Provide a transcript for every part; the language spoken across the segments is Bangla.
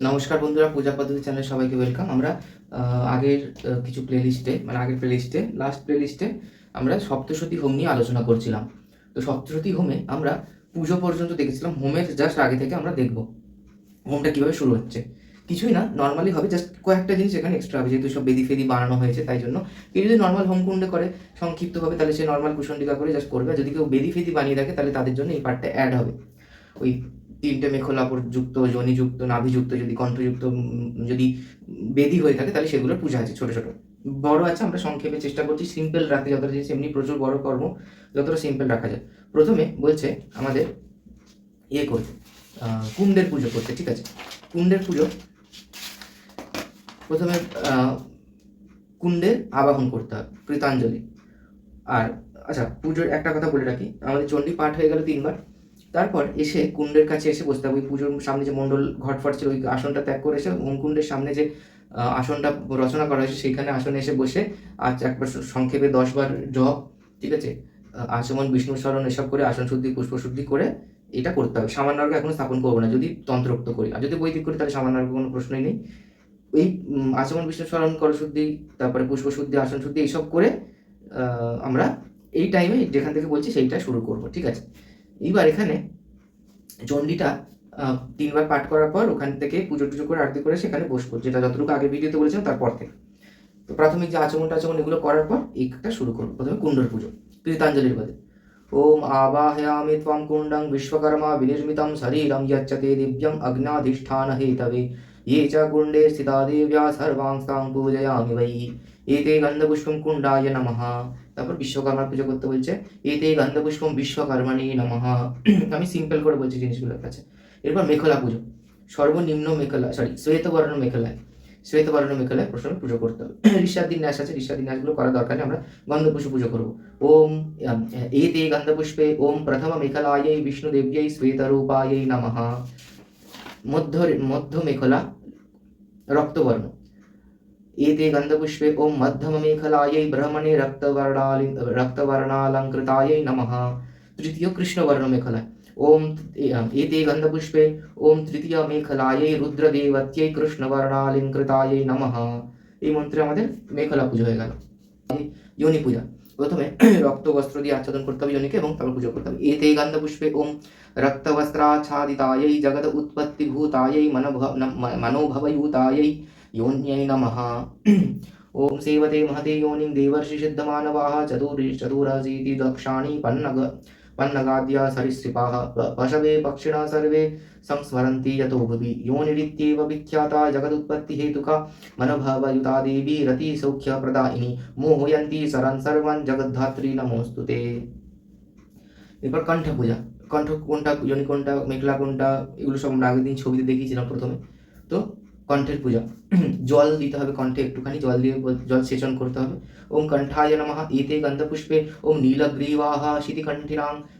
নমস্কার বন্ধুরা, পূজা পদ্ধতি চ্যানেলে সবাইকে ওয়েলকাম। আমরা আগের কিছু প্লেলিস্টে আগের প্লেলিস্টে লাস্ট প্লেলিস্টে আমরা সপ্তশতী হোম নিয়ে আলোচনা করছিলাম। তো সপ্তশতী হোমে আমরা পুজো পর্যন্ত দেখেছিলাম। হোমের জাস্ট আগে থেকে আমরা দেখব হোমটা কীভাবে শুরু হচ্ছে। কিছুই না, নর্মালি হবে, জাস্ট কয়েকটা জিনিস এখানে এক্সট্রা হবে, যেহেতু সব বেদি ফেদি বানানো হয়েছে তাই জন্য। কেউ যদি নর্মাল হোম কুণ্ডে করে সংক্ষিপ্তভাবে, তাহলে সে নর্মাল কুশন্ডিকা করে জাস্ট করবে। আর যদি কেউ বেদি ফেদি বানিয়ে রাখে তাহলে তাদের জন্য এই পার্টটা অ্যাড হবে। ওই তিনটে মেখলাপযুক্ত, যোনিযুক্ত, নাভিযুক্ত, যদি কণ্ঠযুক্ত, যদি বেদি হয়ে থাকে তাহলে সেগুলোর পূজা আছে। ছোটো ছোটো বড় আছে, আমরা সংক্ষেপে চেষ্টা করছি সিম্পল রাখতে, যতটা জিনিস এমনি প্রচুর বড় কর্ম, যতটা সিম্পল রাখা যায়। প্রথমে বলছে আমাদের করতে, কুণ্ডের পুজো করতে। ঠিক আছে, কুণ্ডের পুজো প্রথমে কুণ্ডের আবাহন করতে হবে, কৃতাঞ্জলি। আর আচ্ছা, পুজোর একটা কথা বলে রাখি, আমাদের চণ্ডী পাঠ হয়ে গেল 3 বার। তারপর এসে কুণ্ডের কাছে এসে বসতে হবে। ওই পুজোর সামনে যে মণ্ডল ঘটফট ছিল, ওই আসনটা ত্যাগ করে এসে হোমকুণ্ডের সামনে যে আসনটা রচনা করা হয়েছে সেইখানে আসনে এসে বসে আজ একবার সংক্ষেপে 10 বার জপ, ঠিক আছে, আচমন, বিষ্ণু স্মরণ, এসব করে আসন শুদ্ধি, পুষ্প শুদ্ধি করে এটা করতে হবে। সামান্যার্ঘ্য এখন স্থাপন করবো না যদি তন্ত্রোক্ত করি, আর যদি বৈদিক করি তাহলে সামান্যার্ঘ্য কোনো প্রশ্নই নেই। এই আচমন, বিষ্ণু স্মরণ, করশুদ্ধি, তারপরে পুষ্প শুদ্ধি, আসন শুদ্ধি, এইসব করে আমরা এই টাইমে যেখান থেকে বলছি সেইটা শুরু করব। ঠিক আছে, এইবার এখানে চণ্ডীটা 3 বার পাঠ করার পর ওখান থেকে পুজো টুজো করে আরতি করে সেখানে বসবো, যেটা যতটুকু আগে ভিডিওতে বলেছিলাম তারপর থেকে। তো প্রাথমিক যে আচমন টাচমন এগুলো করার পর এইটা শুরু করবো। প্রথমে কুণ্ডর পুজো, কৃতাঞ্জলির বাদে। ওম আবাহয়ামি ত্বং কুণ্ডং বিশ্বকর্মা বিনির্মিতং শরীরম যচ্চতে দিব্যম অগ্নাধিষ্ঠান হেতবে ये च कुण्डे स्थिता देव्या सर्वांस्तां पूजयामि वै एते गन्धपुष्पं कुण्डाय नमः। তারপর বিশ্বকর্মার পুজো করতে বলছে, এতে গন্ধপুষ্পম বিশ্বকর্মাণি নমঃ। আমি সিম্পল করে বলছি জিনিসগুলোর কাছে। এরপর মেখলা পুজো, সর্বনিম্ন মেখলা, শ্বেতবর্ণ মেখলায়, প্রথমে পুজো করতে হবে। ঋষ্যাদি ন্যাস আছে, ঋষ্যাদি ন্যাসগুলো করার দরকার নেই, আমরা গন্ধপুষ্প পুজো করবো। ওম এতে গন্ধপুষ্পে ওম প্রথম মেখলাयै বিষ্ণুদেব্যৈ শ্বেতরূপাयै নমঃ। মধ্য মেখলা রক্তবর্ণ, एते गन्धपुष्पे ओम मध्यम मेखलायै ब्रह्मणे रक्तवर्णालंकृतायै नमः। तृतीय कृष्णवर्ण मेखला ओम एते गन्धपुष्पे ओम तृतीय मेखलायै रुद्रदेवत्यै कृष्णवर्णालंकृतायै नमः। এই মন্ত্রে আমাদের মেখলা পুজো হয়ে গেল। योनि पूजा, প্রথমে রক্ত বস্ত্র দিয়ে আচ্ছাদন করতে হবে যোনিকে এবং তারপর পুজো করতে হবে। এতে গন্ধপুষ্পে ওম রক্তবস্ত্রাচ্ছাদিতাयै জগৎ উৎপত্তিভূতাयै मनोभवयूतायै योन्यै नमः। ओम सेवते महते योनिं देवर्षि सिद्धमानवाः चतुराशीति दक्षाणि पन्नगाद्या सरीसृपाः पशवे पक्षिणः सर्वे संस्मरन्ति यतो भुवि योनिरित्येव विख्याता जगदुत्पत्तिहेतुका मनोभवयुता देवी रतिसौख्यप्रदायिनी मोहयन्ती शरन् सर्वं जगद्धात्री नमोस्तुते। এরপর কণ্ঠ পূজা, কণ্ঠ কোনটা, যোনি কোনটা, মেঘলা কোনটা, এগুলো সব আমরা আগের দিন ছবিতে দেখিয়েছিলাম প্রথমে। তো কণ্ঠের পূজা, জল দিতে হবে কণ্ঠে, একটুখানি জল দিয়ে জল সেচন করতে হবে। ওম কণ্ঠায় নমঃ এতে গন্ধপুষ্পে ওম নীলগ্রীবাः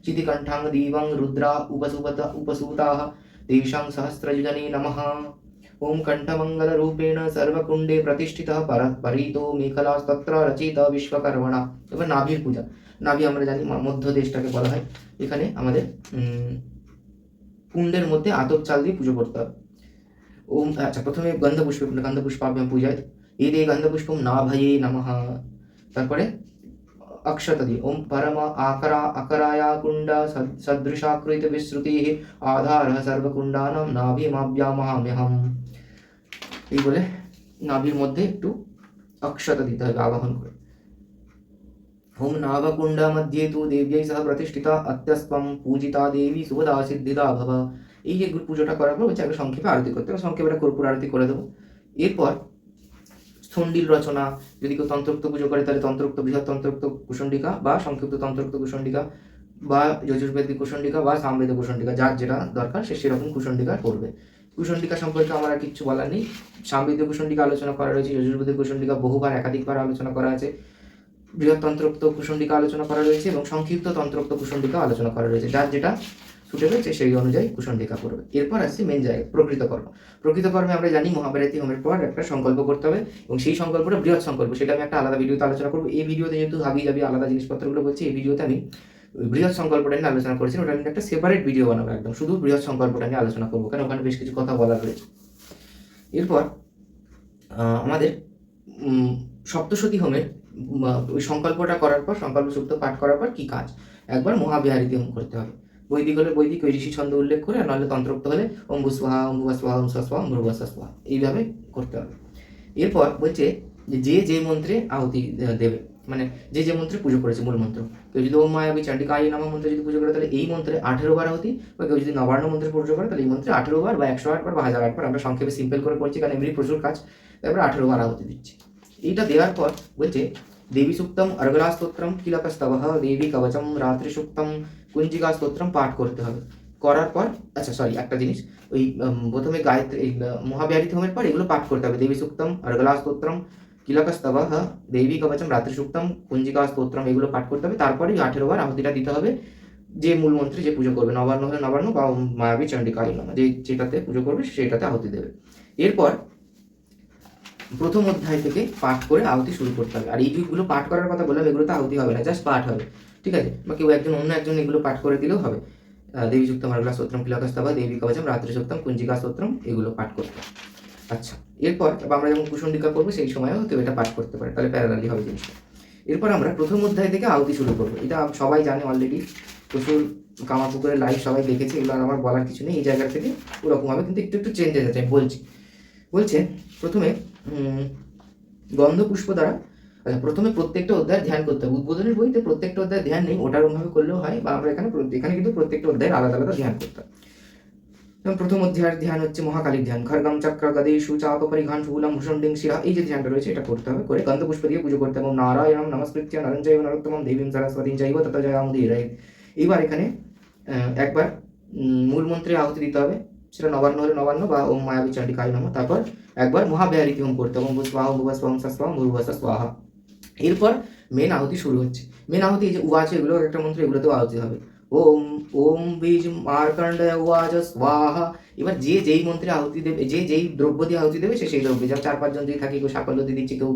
শিতিকণ্ঠাং দেবং রুদ্রা উপসূতাः তেষাং সহস্রযুজনে নমঃ। ওম কণ্ঠমঙ্গলরূপেণ সর্বকুণ্ডে প্রতিষ্ঠিতः পরিতো মেখলাস্তত্র রচিত বিশ্বকর্মণা। এবার নাভির পূজা, নাভি আমরা জানি মধ্য দেশটাকে বলা হয়। এখানে আমাদের কুণ্ডের মধ্যে আতপ চাল দিয়ে পুজো করতে হবে। ওম আচ্ছা, প্রথমে গন্ধপুষ্পাভ্যাম পূজায় এতে গন্ধপুষ্পম নাভয়ে নমঃ। তারপরে अक्षत दी ओम परम अकराया कुंड सदृशाकृत विश्रुति आधार सर्वकुंडानां नाभिमाभ्यामहम्यहम्। এই বলে নাভির মধ্যে একটু অক্ষত দিতে হবে আবাহন করে। ओम नाभकुंड मध्ये तु देव्यै सह प्रतिष्ठिता अत्यस्त्वं पूजिता देवी सुभदा सिद्धिदा भव। এই যে পুজোটা করার পর হচ্ছে একটা সংক্ষেপে আরতি করতে হবে, সংক্ষেপে একটা কর্পূর আরতি করে দেবো। এরপর স্থণ্ডিল রচনা, যদি কেউ তন্ত্রোক্ত পুজো করে তাহলে তন্ত্রোক্ত, বৃহৎ তন্ত্রোক্ত কুশণ্ডিকা বা সংক্ষিপ্ত তন্ত্রোক্ত কুশণ্ডিকা বা যজুর্বেদিক কুশণ্ডিকা বা সামবেদ কুশণ্ডিকা, যার যেটা দরকার সে সেরকম কুশণ্ডিকা করবে। কুশণ্ডিকা সম্পর্কে আমার আর কিচ্ছু বলার নেই। সামবেদ কুশণ্ডিকা আলোচনা করা রয়েছে, যজুর্বেদিক কুশণ্ডিকা বহুবার একাধিকবার আলোচনা করা আছে, বৃহৎ তন্ত্রোক্ত কুশণ্ডিকা আলোচনা করা রয়েছে এবং সংক্ষিপ্ত তন্ত্রোক্ত কুশণ্ডিকা আলোচনা করা রয়েছে। যার যেটা ছুটে রয়েছে সেই অনুযায়ী কুশণ্ডিকা করবে। এরপর আসছে মেন জায়গা, প্রকৃত কর্ম। প্রকৃত কর্মে আমরা জানি মহাভারতী হোমের পর একটা সংকল্প করতে হবে এবং সেই সংকল্পটা বৃহৎ সংকল্প, সেটা আমি একটা আলাদা ভিডিওতে আলোচনা করবো। এই ভিডিওতে যেহেতু হাবি যাবি আলাদা জিনিসপত্রগুলো বলছি, এই ভিডিওতে আমি বৃহৎ সংকল্পটা নিয়ে আলোচনা করেছি। ওটা আমি একটা সেপারেট ভিডিও বানাবো, একদম শুধু বৃহৎ সংকল্পটা নিয়ে আলোচনা করবো, কারণ ওখানে বেশ কিছু কথা বলার রয়েছে। এরপর আমাদের সপ্তশতী হোমের ওই সংকল্পটা করার পর, সংকল্প সূক্ত পাঠ করার পর কী কাজ, একবার মহাবিহারীতি হোম করতে হবে। বৈদিক হলে বৈদিক ওই ঋষি ছন্দ উল্লেখ করে, আর নাহলে তন্ত্রোক্ত হলে ওম ভুস্বাহা ওম ভুবস্বাহা ওম স্বস্বাহা ওম ভ্রুবস্বাহা এইভাবে করতে হবে। এরপর বলছে যে মন্ত্রে আহুতি দেবে, মানে যে মন্ত্রে পুজো করেছে মূল মন্ত্র, কেউ যদি ওম মায়াবী চণ্ডিকায় নমঃ মন্ত্রে যদি পুজো করে তাহলে এই মন্ত্রে 18 বার আহুতি, বা কেউ যদি নবান্ন মন্ত্রে পুজো করে তাহলে এই মন্ত্রে 18 বার বা 108 বার বা 1008 বার, আমরা সংক্ষেপে সিম্পল করে করছি কারণ এমনি প্রচুর কাজ, তারপরে 18 বার আহুতি দিচ্ছি। এইটা দেওয়ার পর বলছে দেবী সুক্তম অর্গলা স্তোত্রম কিলকস্তবহ দেবী কবচম রাত্রি সুক্তম কুঞ্জিকা স্তোত্রম পাঠ করতে হবে। করার পর আচ্ছা সরি একটা জিনিস, ওই প্রথমে গায়ত্রী এই মহাবিহারিত হোমের পর এগুলো পাঠ করতে হবে, দেবী সুক্তম অর্গলা স্তোত্রম কিলকস্তবহ দেবী কবচম রাত্রি সুক্তম কুঞ্জিকা স্তোত্রম এগুলো পাঠ করতে হবে। তারপরে 18 বার আহুতিটা দিতে হবে যে মূল মন্ত্রে যে পুজো করবে, নবান্ন হলে নবান্ন বা মায়াবী চণ্ডিকায় নমঃ যেটাতে পুজো করবে সেটাতে আহুতি দেবে। এরপর প্রথম অধ্যায় থেকে পাঠ করে আহুতি শুরু করতে হবে। আর এই যেগুলো পাঠ করার কথা বললাম এগুলোতে আহুতি হবে না, জাস্ট পাঠ হবে, ঠিক আছে, বা কেউ অন্য একজন এগুলো পাঠ করে দিলেও হবে। দেবী সুক্তম অর্গলা স্তোত্রম কিলকস্তবহ দেবী কবচম রাত্রি সুক্তম কুঞ্জিকা স্তোত্রম এগুলো পাঠ করতে হবে। আচ্ছা, এরপর আমরা যখন কুশণ্ডিকা করবো সেই সময়ও কেউ এটা পাঠ করতে পারে, তাহলে প্যারালালি হবে জিনিসটা। এরপর আমরা প্রথম অধ্যায় থেকে আহুতি শুরু করবো, এটা সবাই জানে অলরেডি, প্রচুর কামারপুকুরের লাইভ সবাই দেখেছে, এগুলো আর আমার বলার কিছু নেই। এই জায়গা থেকে ওরকম হবে, কিন্তু একটু চেঞ্জেস আছে আমি বলছি। বলছে প্রথমে গন্ধ পুষ্প দ্বারা, আচ্ছা প্রথমে প্রত্যেকটা অধ্যায় ধ্যান করতে হবে। উদ্বোধনের বইতে প্রত্যেকটা অধ্যায় ধ্যান নেই, ওটা ওরকমভাবে করলেও হয়, বা আমরা এখানে কিন্তু প্রত্যেকটা অধ্যায়ের আলাদা আলাদা ধ্যান করতে হবে। যেমন প্রথম অধ্যায়ের ধ্যান হচ্ছে মহাকালীর ধ্যান, খড়গম চক্র গদেশু চাপ পরিঘান শূলম ভূষণ্ডিং শিরা, এই যে ধ্যানটা রয়েছে এটা করতে হবে, করে গন্ধ পুষ্প দিয়ে পুজো করতে হবে। নারায়ণম নমস্কৃত্য নরং চৈব নরোত্তমম দেবীং সরস্বতীং চৈব তত জয়ামুদীরয়ে। এইবার এখানে একবার মূল মন্ত্রে আহুতি দিতে হবে, সেটা নবান্ন হলে নবান্ন বা ওম মায়াবী চণ্ডিকায় নমঃ। তারপর একবার মহাবিহারিতি হোম করতে হবে, ওম ভুস্বাহা ওম ভুবস্বাহা ওম স্বস্বাহা ওম ভ্রুবস্বাহা স্বাহা। এরপর মেন আহুতি শুরু হচ্ছে। মেন আহুতি এই যে উবাচ এগুলো একটা মন্ত্র, এগুলোতেও আহুতি হবে। ওম ওম বীজ মার্কণ্ডেয় উবাচ স্বাহা। এবার যেই মন্ত্রে আহুতি দেবে, যেই দ্রব্য দিয়ে আহুতি দেবে সেই দ্রব্যে, যেমন 4-5 জন যদি থাকে, কেউ সাকল্য দিয়ে দিচ্ছে, কেউ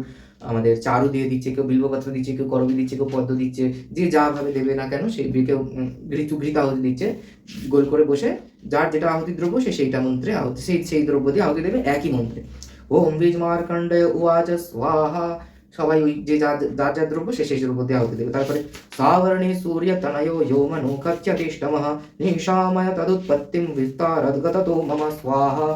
আমাদের চারু দিয়ে দিচ্ছে, কেউ বিল্বপত্র দিচ্ছে, কেউ করবী দিচ্ছে, কেউ পদ্ম দিচ্ছে, যে যাভাবে দেবে না কেন সেই কেউ ঘৃত আহুতি দিচ্ছে, গোল করে বসে যার যেটা আহুতি দ্রব্য সেইটা মন্ত্রে আহুতি, সেই দ্রব্য দিয়ে আহুতি দেবে একই মন্ত্রে। ওম বীজ মার্কণ্ডেয় উবাচ স্বাহা, সবাই ওই যে যার দ্রব্য সেই দ্রব্য দিয়ে আহুতি দেবে। তারপরে সাবর্ণে সূর্য তনয়ো ইয়ো মনো কচ্যতিষ্ঠমঃ নিশাময় তদুৎপত্তিম বিস্তারদ্গততো মম স্বাহা।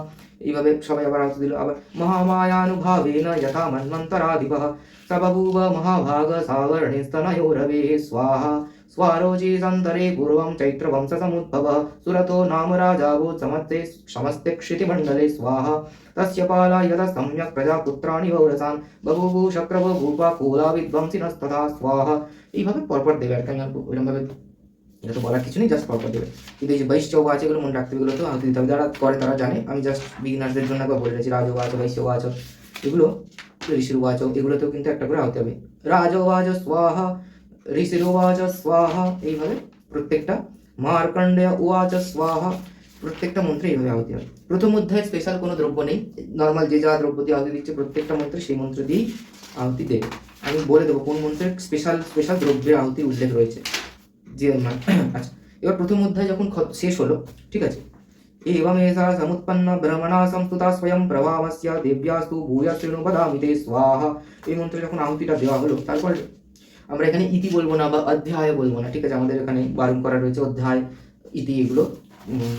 এইভাবে সবাই আবার আহুতি দিল। আবার মহামায়ানুভাবেন যথা মন্মন্তরাধিপঃ স বভূব মহাভাগ সাবর্ণে স্তনয়ো রবে স্বাহা। स्वारोचि सन्तरे पूर्वं चैत्रवंशसमुद्भवः सुरतो नाम राजाभूत् समस्ते क्षितिमण्डले स्वाहा। तस्य पाला यतः सम्यक् प्रजापुत्राणि वौरसान् बभूवु शक्रवो भूपा कुला विध्वंसिनस्तथा स्वाहा। এইভাবে পরপর দেবে আর কি, আমি ওইরকমভাবে এটা তো বলার কিছু নেই, জাস্ট পরপর দেবে। কিন্তু এই যে বৈশ্য আছে এগুলো মনে রাখতে হবে, এগুলো তো আহুতি দিতে হবে, যারা করে তারা জানে, আমি জাস্ট বিগিনারদের জন্য একবার বলে রেখেছি। রাজোবাচ বৈশ্য এগুলো ঋষির্বাচ এগুলোতেও কিন্তু একটা করে আহুতি হবে। রাজোবাচ স্বাহা ঋষির্বাচ স্বাহা, এইভাবে প্রত্যেকটা মার্কণ্ডেয় উবাচ স্বাহা, প্রত্যেকটা মন্ত্রে এইভাবে আহুতি হবে। প্রথম অধ্যায়ে স্পেশাল কোনো দ্রব্য নেই, নর্মাল যে যা দ্রব্য দিয়ে আহুতি দিচ্ছে প্রত্যেকটা মন্ত্রে সেই মন্ত্র দিয়েই আহুতি দেবে। আমি বলে দেবো কোন মন্ত্রের স্পেশাল দ্রব্যের আহুতি উল্লেখ রয়েছে যে আচ্ছা। এবার প্রথম অধ্যায় যখন শেষ হলো, ঠিক আছে, एवं एषा समुत्पन्न ब्रह्मणा संस्तुता स्वयं प्रभावस्य देव्यास्तु भूयश्रेणु बदामि ते स्वाहा। এই মন্ত্রে যখন আহুতিটা দেওয়া হলো, তারপর আমরা এখানে ইতি বলবো না বা অধ্যায় বলবো না, ঠিক আছে, আমাদের এখানে বারণ করা রয়েছে অধ্যায় ইতি এগুলো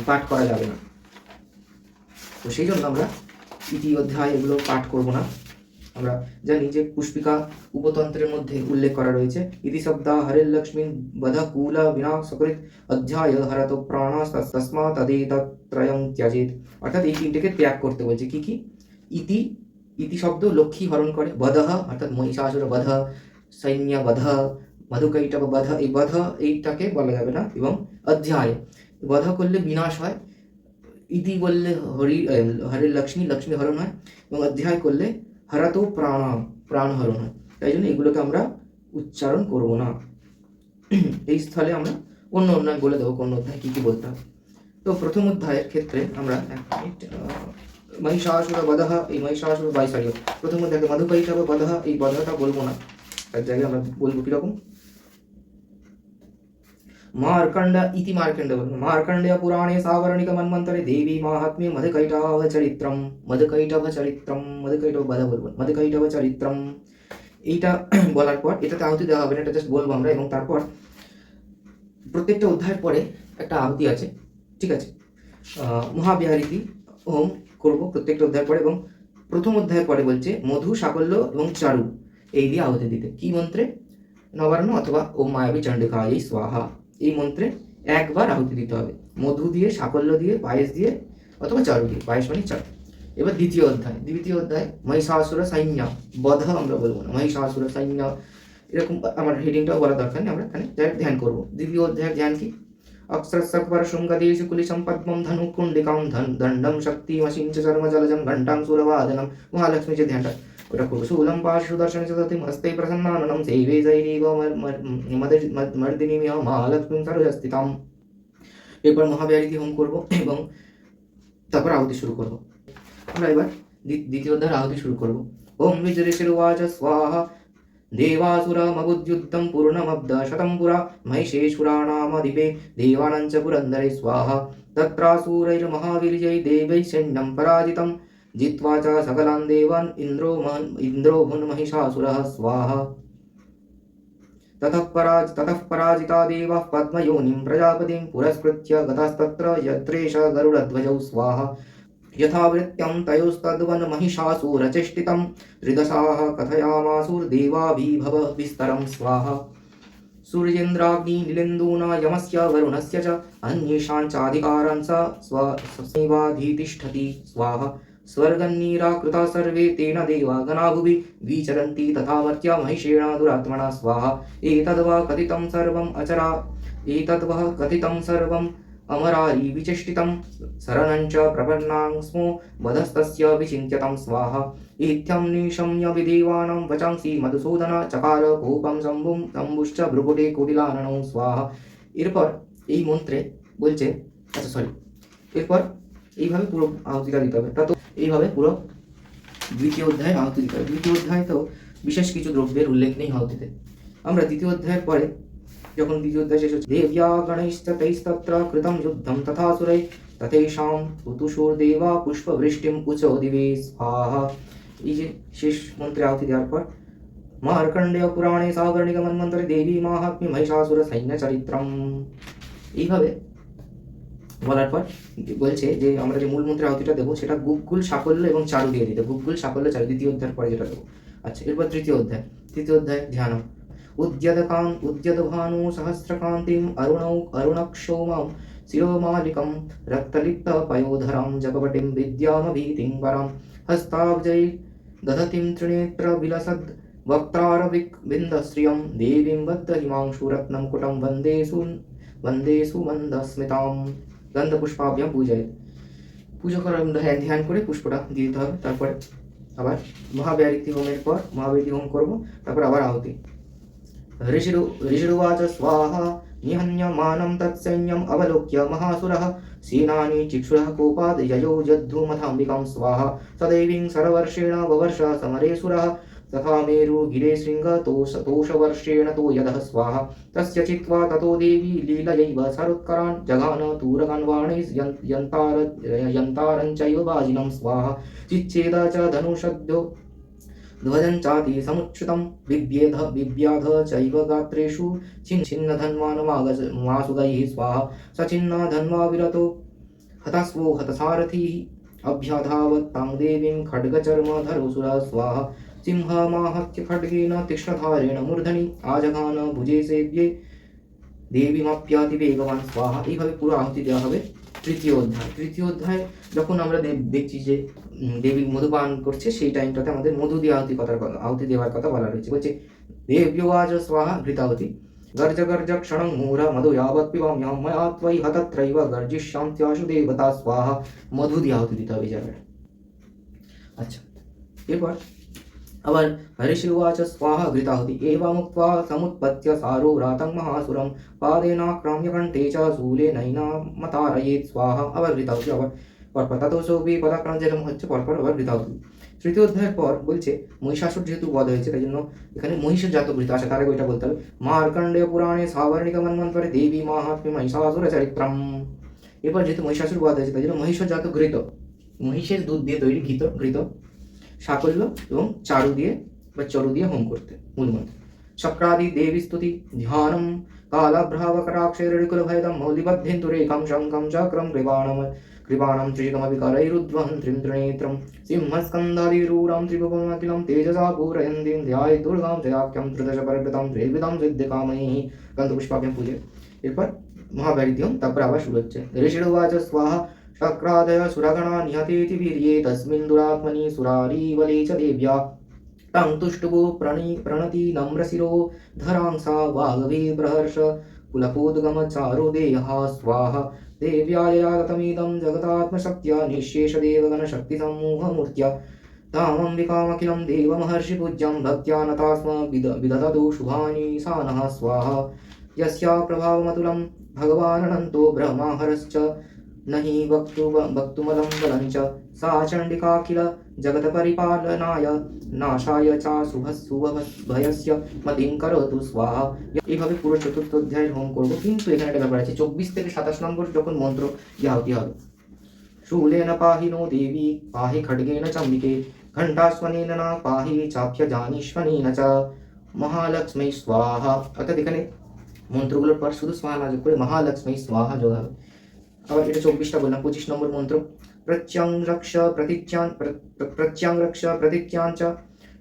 পাঠ করা যাবে না, তো সেই জন্য আমরা ইতি অধ্যায় এগুলো পাঠ করব না। আমরা জানি যে পুষ্পিকা উপতন্ত্রের মধ্যে উল্লেখ করা রয়েছে ইতি শব্দা হরির লক্ষ্মীন বধ কুল বিনাশকৃত অধ্যায় হরত প্রাণ তস্মা তদেতত্রয়ং ত্যাজেত। অর্থাৎ এই তিনটেকে ত্যাগ করতে বলছে। কি কি? ইতি, ইতি শব্দ লক্ষ্মী হরণ করে, বধ অর্থাৎ মহিষাসুর বধ, সৈন্য বধ, মধুকৈটব বধ, এই বধ এইটাকে বলা যাবে না। এবং অধ্যায়, বধ করলে বিনাশ হয়, ইতি বললে হরির লক্ষ্মী হরণ হয়, এবং অধ্যায় করলে হরাত প্রাণ হরণ হয়। তাই জন্য এগুলোকে আমরা উচ্চারণ করব না। এই স্থলে আমরা অন্য অধ্যায় বলে দেবো কোন অধ্যায় কী কী বলতে হবে। তো প্রথম অধ্যায়ের ক্ষেত্রে আমরা মহিষাসুর বধহ, এই মহিষাসুর সরি প্রথম অধ্যায় মধুকৈটব বধহ, এই বধটা বলবো না, তার জায়গায় আমরা বলবো কিরকম मार्कंड इति मार्कंड मार्कंडेय पुराणे सावर्णिक मन्वन्तरे देवी माहात्म्ये मधुकैटभ चरित्रम বাধা বলবো মধুকৈটভ চরিত্রম এইটা বলার পর এটাতে আহুতি দেওয়া হবে না, এটা জাস্ট বলবো আমরা। এবং তারপর প্রত্যেকটা অধ্যায়ের পরে একটা আহুতি আছে, ঠিক আছে। মহাবিহারীতি হোম করব প্রত্যেকটা অধ্যায়ের পরে। এবং প্রথম অধ্যায়ের পরে বলছে মধু, সাকল্য এবং চারু এই দিয়ে আহুতি দিতে। কি মন্ত্রে? নবান্ন অথবা ও মায়াবী চণ্ডিকায় স্বাহা এই মন্ত্রে একবার আহুতি দিতে হবে, মধু দিয়ে, সাকল্য দিয়ে, পায়েস দিয়ে অথবা চারু দিয়ে। পায়েস মানে চারু। এবার দ্বিতীয় অধ্যায় মহিষাসুর সৈন্য বধ, আমরা বলবো না, মহিষাসুর সৈন্য এরকম। আমার হেডিংটাও বলা দরকার নেই, আমরা এখানে ধ্যান করবো। দ্বিতীয় অধ্যায়ের ধ্যান কি? अक्षरसत्वर शृंगदेशु कुलिशं पद्मं धनुकुण्डिकां दण्डं शक्तिमशिं च चर्मजलजं घण्टां सुरवादनं মহালক্ষ্মীর যে ধ্যানটা ওটা করবো। শূলং পাশুদর্শনে চতুর্থী হস্তে প্রসন্নাননম সেবে জৈরিব মর্দিনী মহালক্ষ্মীং সরস্বস্তিতাম। এরপর মহাবিহারীতি হোম করবো এবং তারপর আহুতি শুরু করবো। আমরা এবার দ্বিতীয় অধ্যায়ের আহুতি শুরু করবো। ওম বিজরিষির্বাচ স্বাহা देवासुरमबुद्युद्धं पूर्णमब्धशतं पुरा महिषेश्वराणामधिपे देवानाञ्च पुरन्दरे स्वाहा तत्रासुरैर्महावीर्यै दैवैः सैन्यं पराजितं जित्वा च सकलान् देवान् इन्द्रो भुन्महिषासुरः स्वाहा ततः पराजिता देवाः पद्मयोनिं प्रजापतिं पुरस्कृत्य गतास्तत्र यत्रेष गरुडध्वजौ स्वाहा यथावृत्त्यं तयोस्तद्वन्महिषासुरचेष्टितं त्रिदशाः कथयामासुर्देवाभिभव विस्तरं स्वाहा सूर्येन्द्राग्निनीलेन्दूना यमस्य वरुणस्य च अन्येषां चाधिकारान् स स्वमेवाधितिष्ठति स्वाहा स्वर्गन्नीराकृता सर्वे तेन देवा गणा भुवि विचरन्ति तथा मर्त्या महिषेण दुरात्मना स्वाहा एतद्वा कथितं सर्वम् अमरारी विचेष्टितं शरणं च प्रपन्नां स्मो वधस्तस्य विचिन्त्यतं स्वाहा इत्थं निशम्य विदेवानां वचांसि मधुसूदन चकार कोपं शम्भुश्च भ्रुकुटे कुटिलाननौ स्वाहा। এরপর এই মন্ত্রে বলছে, আচ্ছা সরি, এরপর এইভাবে পুরো আহুতিটা দিতে হবে। তা তো এইভাবে পুরো দ্বিতীয় অধ্যায়ের আহুতি দিতে হবে। দ্বিতীয় অধ্যায় তো বিশেষ কিছু দ্রব্যের উল্লেখ নেই আহুতিতে। আমরা দ্বিতীয় অধ্যায়ের পরে যখন দ্বিতীয় অধ্যায় শেষ হচ্ছে, দেব্যা গণৈশ্চ তৈস্তত্র কৃতম যুদ্ধম তথাসুরৈ তথৈষাম ঋতুষুর্দেবা পুষ্পবৃষ্টিম উচো দিবে স্বাহা। এই যে শেষ মন্ত্রে আহুতি দেওয়ার পর মার্কণ্ডেয় পুরাণে সাবর্ণিক মন্বন্তরে দেবী মাহাত্ম্যে মহিষাসুর সৈন্য চরিত্রম এইভাবে বলার পর বলছে যে আমরা যে মূল মন্ত্রে আহুতিটা দেবো সেটা গুগ্গুল, সাকল্য এবং চারু দিয়ে দিতে। গুগ্গুল, সাকল্য, চারু দ্বিতীয় অধ্যায়ের পরে যেটা দেবো। আচ্ছা, এরপর তৃতীয় অধ্যায় ধ্যান। उद्यद्भानु सहस्रकान्तिम् अरुणक्षोमं शिरोमालिकं रक्तलिप्तपयोधरं जपपटिं विद्यामभीतिं वरं हस्ताब्जै दधतीं त्रिनेत्रविलसद् वक्त्रारविन्दश्रियं देवीं बद्धहिमांशुरत्नं कुटं वन्दे सुमन्दस्मितां गन्धपुष्पाभ्यां पूजयेत्। পুজো করার ধ্যান করে পুষ্পটা দিয়ে দিতে হবে। তারপরে আবার মহাবিহারীতি হোমের পর মহাবিহারীতি হোম করবো, তারপর আবার আহুতি। ऋषिरुवाच स्वाहा निहन्यमानं तत्सैन्यम् अवलोक्य महासुरः सेनानी चिक्षुरः कोपाद् ययो जद्धूमथाम्बिकां स्वाहा सदैवीं सरवर्षेण ववर्ष समरे सुरः तथा मेरुगिरे शृङ्गतोषवर्षेण तो यदः स्वाहा तस्य चित्वा ततो देवी लीलयैव सरुत्करान् जघान तूरगान्वाणैर्यन्तारञ्चैव बाजिनं स्वाहा चिच्छेद च धनुषद्यो ध्वजं चाति समुच्छ्रितं बिभ्याध चैव गात्रेषु छिन्नधन्वानमासुदैः स्वाहा सचिन्नधन्वा विरतो हतस्वो हतसारथिः अभ्याधावत् तां देवीं खड्गचर्मधरोऽसुरः स्वाहा सिंहमाहत्य खड्गेन तीक्ष्णधारेण मूर्धनि आजघान भुजे सेव्ये দেবীমাপ্যাতি বেগবান স্বাহা। এইভাবে পুরো আহুতি দেওয়া হবে। তৃতীয় অধ্যায় যখন আমরা দেখছি যে দেবী মধুপান করছে, সেই টাইমটাতে আমাদের মধু দিয়ে আহুতি দেওয়ার কথা বলা রয়েছে। বলছে দেব্যোয়াজ স্বাহা ঘৃতাহুতি गर्ज गर्ज क्षणं मूढ मधु यावत् पिबाम्यहं मया त्वयि हतत्रैव गर्जिष्यान्त्याशु देवता स्वाहा। মধু দিয়ে আহুতি দিতে হবে জায়গাটা। আচ্ছা, এরপর अवर हरिशिवाच स्वाहा घृताहुति एवमुक्त्वा समुत्पत्य सारो रातं महासुरं पादेनाक्राम्य कण्ठे च शूलेनैनामतारयेत् स्वाहा। अवर घृताहुति, अवर পরপর তত সবই পদাক্রান্ত যেরকম হচ্ছে পরপর আবার ঘৃতাহুতি। তৃতীয় অধ্যায়ের পর বলছে মহিষাসুর যেহেতু বধ হয়েছে তাই জন্য এখানে মহিষের জাত গৃহীত আসে, তার আগে ওইটা বলতে হবে। মার্কণ্ডেয় পুরাণে সাবর্ণিক মন্বন্তরে দেবী মাহাত্ম্যে মহিষাসুর চরিত্রম। এরপর যেহেতু মহিষাসুর বধ হয়েছে তাই জন্য মহিষের জাত ঘৃত, মহিষের দুধ দিয়ে তৈরি ঘৃত সাকল্য এবং চারু দিয়ে বা চরু দিয়ে হোম করতে মূল মন্ত্র। চক্রাদি দেবী স্তুতি ধ্যানম कालाभ्रावकटाक्षैरकुलभयदं मौलिबद्धेन्दुरेकं शङ्खं चक्रं कृपाणं त्रिशकमपि करैरुध्वं त्रिनेत्रं सिंहस्कन्धादिरूढं त्रिभुवनमखिलं तेजसा पूरयन्तीं ध्यायेत् दुर्गां जयाख्यं त्रिदशपरिवृतं त्रिविधं सिद्धिकामैः गन्धपुष्पाभ्यां पूजे। এরপর মহাব্যারিদ্যম, তারপর আবার শুরু হচ্ছে। ঋষির্বাচ স্বাহা शक्रादय सुरगणा निहतेति वीर्ये तस्मिन् दुरात्मनि सुरारीवले च देव्या तं तुष्टुवो प्रणति नम्रशिरो धरांसा वागवी प्रहर्ष कुलपोद्गमचारो देयः स्वाहा देव्याययागतमिदं जगतात्मशक्त्या निःशेषदेवगणशक्तिसमूहमूर्त्या तामम्बिकामखिलं देवमहर्षिपूज्यं भक्त्या नता स्म विदधतु शुभानि सा नः स्वाहा। यस्या प्रभावमतुलं भगवानन्तो ब्रह्माहरश्च नहि वक्तुमलं बलं च सा चण्डिकाखिल जगत्परिपालनाय नाशाय च শুভভয়স্য মতিং করতু স্বাহা। এইভাবে পুরো চতুর্থ অধ্যায়ের হোম করবো, কিন্তু এখানে একটা ব্যাপার আছে, 24 থেকে 27 নম্বর যখন মন্ত্র আহুতি হবে। शूलेन पाहि नो देवी पाहि खड्गेन चम्बिके घण्टास्वनेन न पाहि चाभ्यजानीष्वनेन च মহালক্ষ্মী স্বাহা। অর্থাৎ এখানে মন্ত্রগুলোর পর শুধু স্বাহা না যোগ করে মহালক্ষ্মী স্বাহা যোগ হবে। আবার এটা 24টা বললাম। 25 নম্বর মন্ত্র प्रत्यं रक्ष प्रतीच्यां च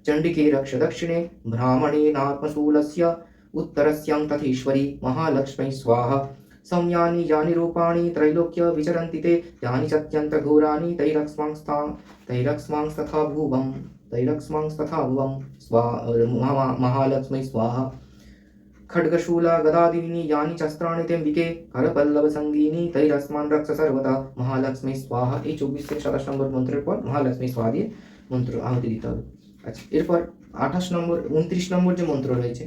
चण्डिके रक्ष दक्षिणे ब्राह्मणेनात्मशूलस्य उत्तरस्यां तथेश्वरी महालक्ष्मी स्वाहा। सौम्यानि यानि रूपाणि त्रैलोक्य विचरन्ति ते यानि चत्यन्तघोराणि तैरक्ष्मांस्तथा भुवं स्वाहा महालक्ष्मी स्वाहा। खड्गशूला गदादीनि यानि शस्त्राणि तेम्बिके करपल्लवसङ्गीनि तैरस्मान् रक्ष सर्वदा महालक्ष्मी स्वाहा। এই 24 থেকে 27 নম্বর মন্ত্রের পর মহালক্ষ্মী স্বাহা দিয়ে মন্ত্র আহুতি দিতে হবে। আচ্ছা, এরপর 28 নম্বর 29 নম্বর যে মন্ত্র রয়েছে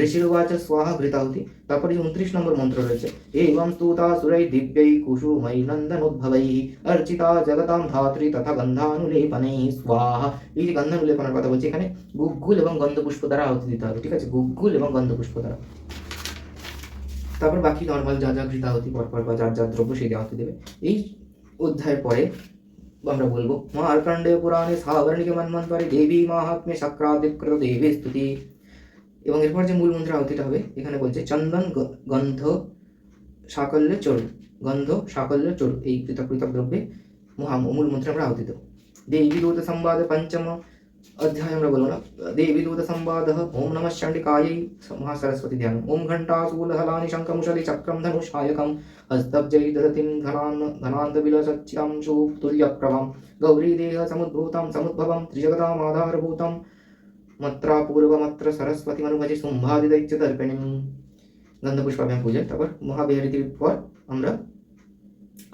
ঋষির্বাচ স্বাহা ঘৃতাহুতি, তারপরে 29 নম্বর মন্ত্র রয়েছে এবং স্তুতা সুरै দিব্যৈ কুসুमै নন্দনোদ্ভবৈ অর্চিতা জগতাং ধাত্রী তথা গন্ধানুলেপনৈ স্বাহা। এই যে গন্ধানুলেপনের কথা বলছি, এখানে গুগ্গুল এবং গন্ধপুষ্প দ্বারা আহুতি দিতে হবে, ঠিক আছে, গুগ্গুল এবং গন্ধপুষ্প দ্বারা। তারপর বাকি নর্মাল যা যা ঘৃতাহুতি পরপর বা যার যার দ্রব্য সেই আহুতি দেবে। এই অধ্যায়ের পরে আমরা বলবো মার্কণ্ডেয় পুরাণে সাবর্ণিক মন্বন্তরে দেবী মাহাত্ম্যে চক্রাদিকৃত দেবী স্তুতি। এবং এরপর যে মূল মন্ত্র আহুতিটা হবে এখানে বলছে চন্দন গন্ধ সাকল্য চরু, গন্ধ সাকল্য চরু এই পৃথক পৃথক দ্রব্যে মূল মন্ত্রে আমরা আহুতি দেব। দেবী দূত সংবাদ পঞ্চম अध्याय আমরা বলবো না। দেবী দূত সংবাদ ওম নমঃ চণ্ডিকাयै মহাসরস্বতী ধ্যান। ওম ঘণ্টাশূলহলানি শঙ্খমুষলি চক্রম ধনুষায়কম হস্তব্জৈ দধতিং ঘনান্তবিলসচ্চিতাং তুল্যপ্রভম গৌরী দেহ সमुद्भवं त्रिजगतामाधारभूतं मत्रा पूर्वमत्र सरस्वती मनुभजे शुम्भादिदैत्य दर्पिणीं। गंधपुष्पाभ्याम पूजा। তারপর মহাবেহরিতির পর আমরা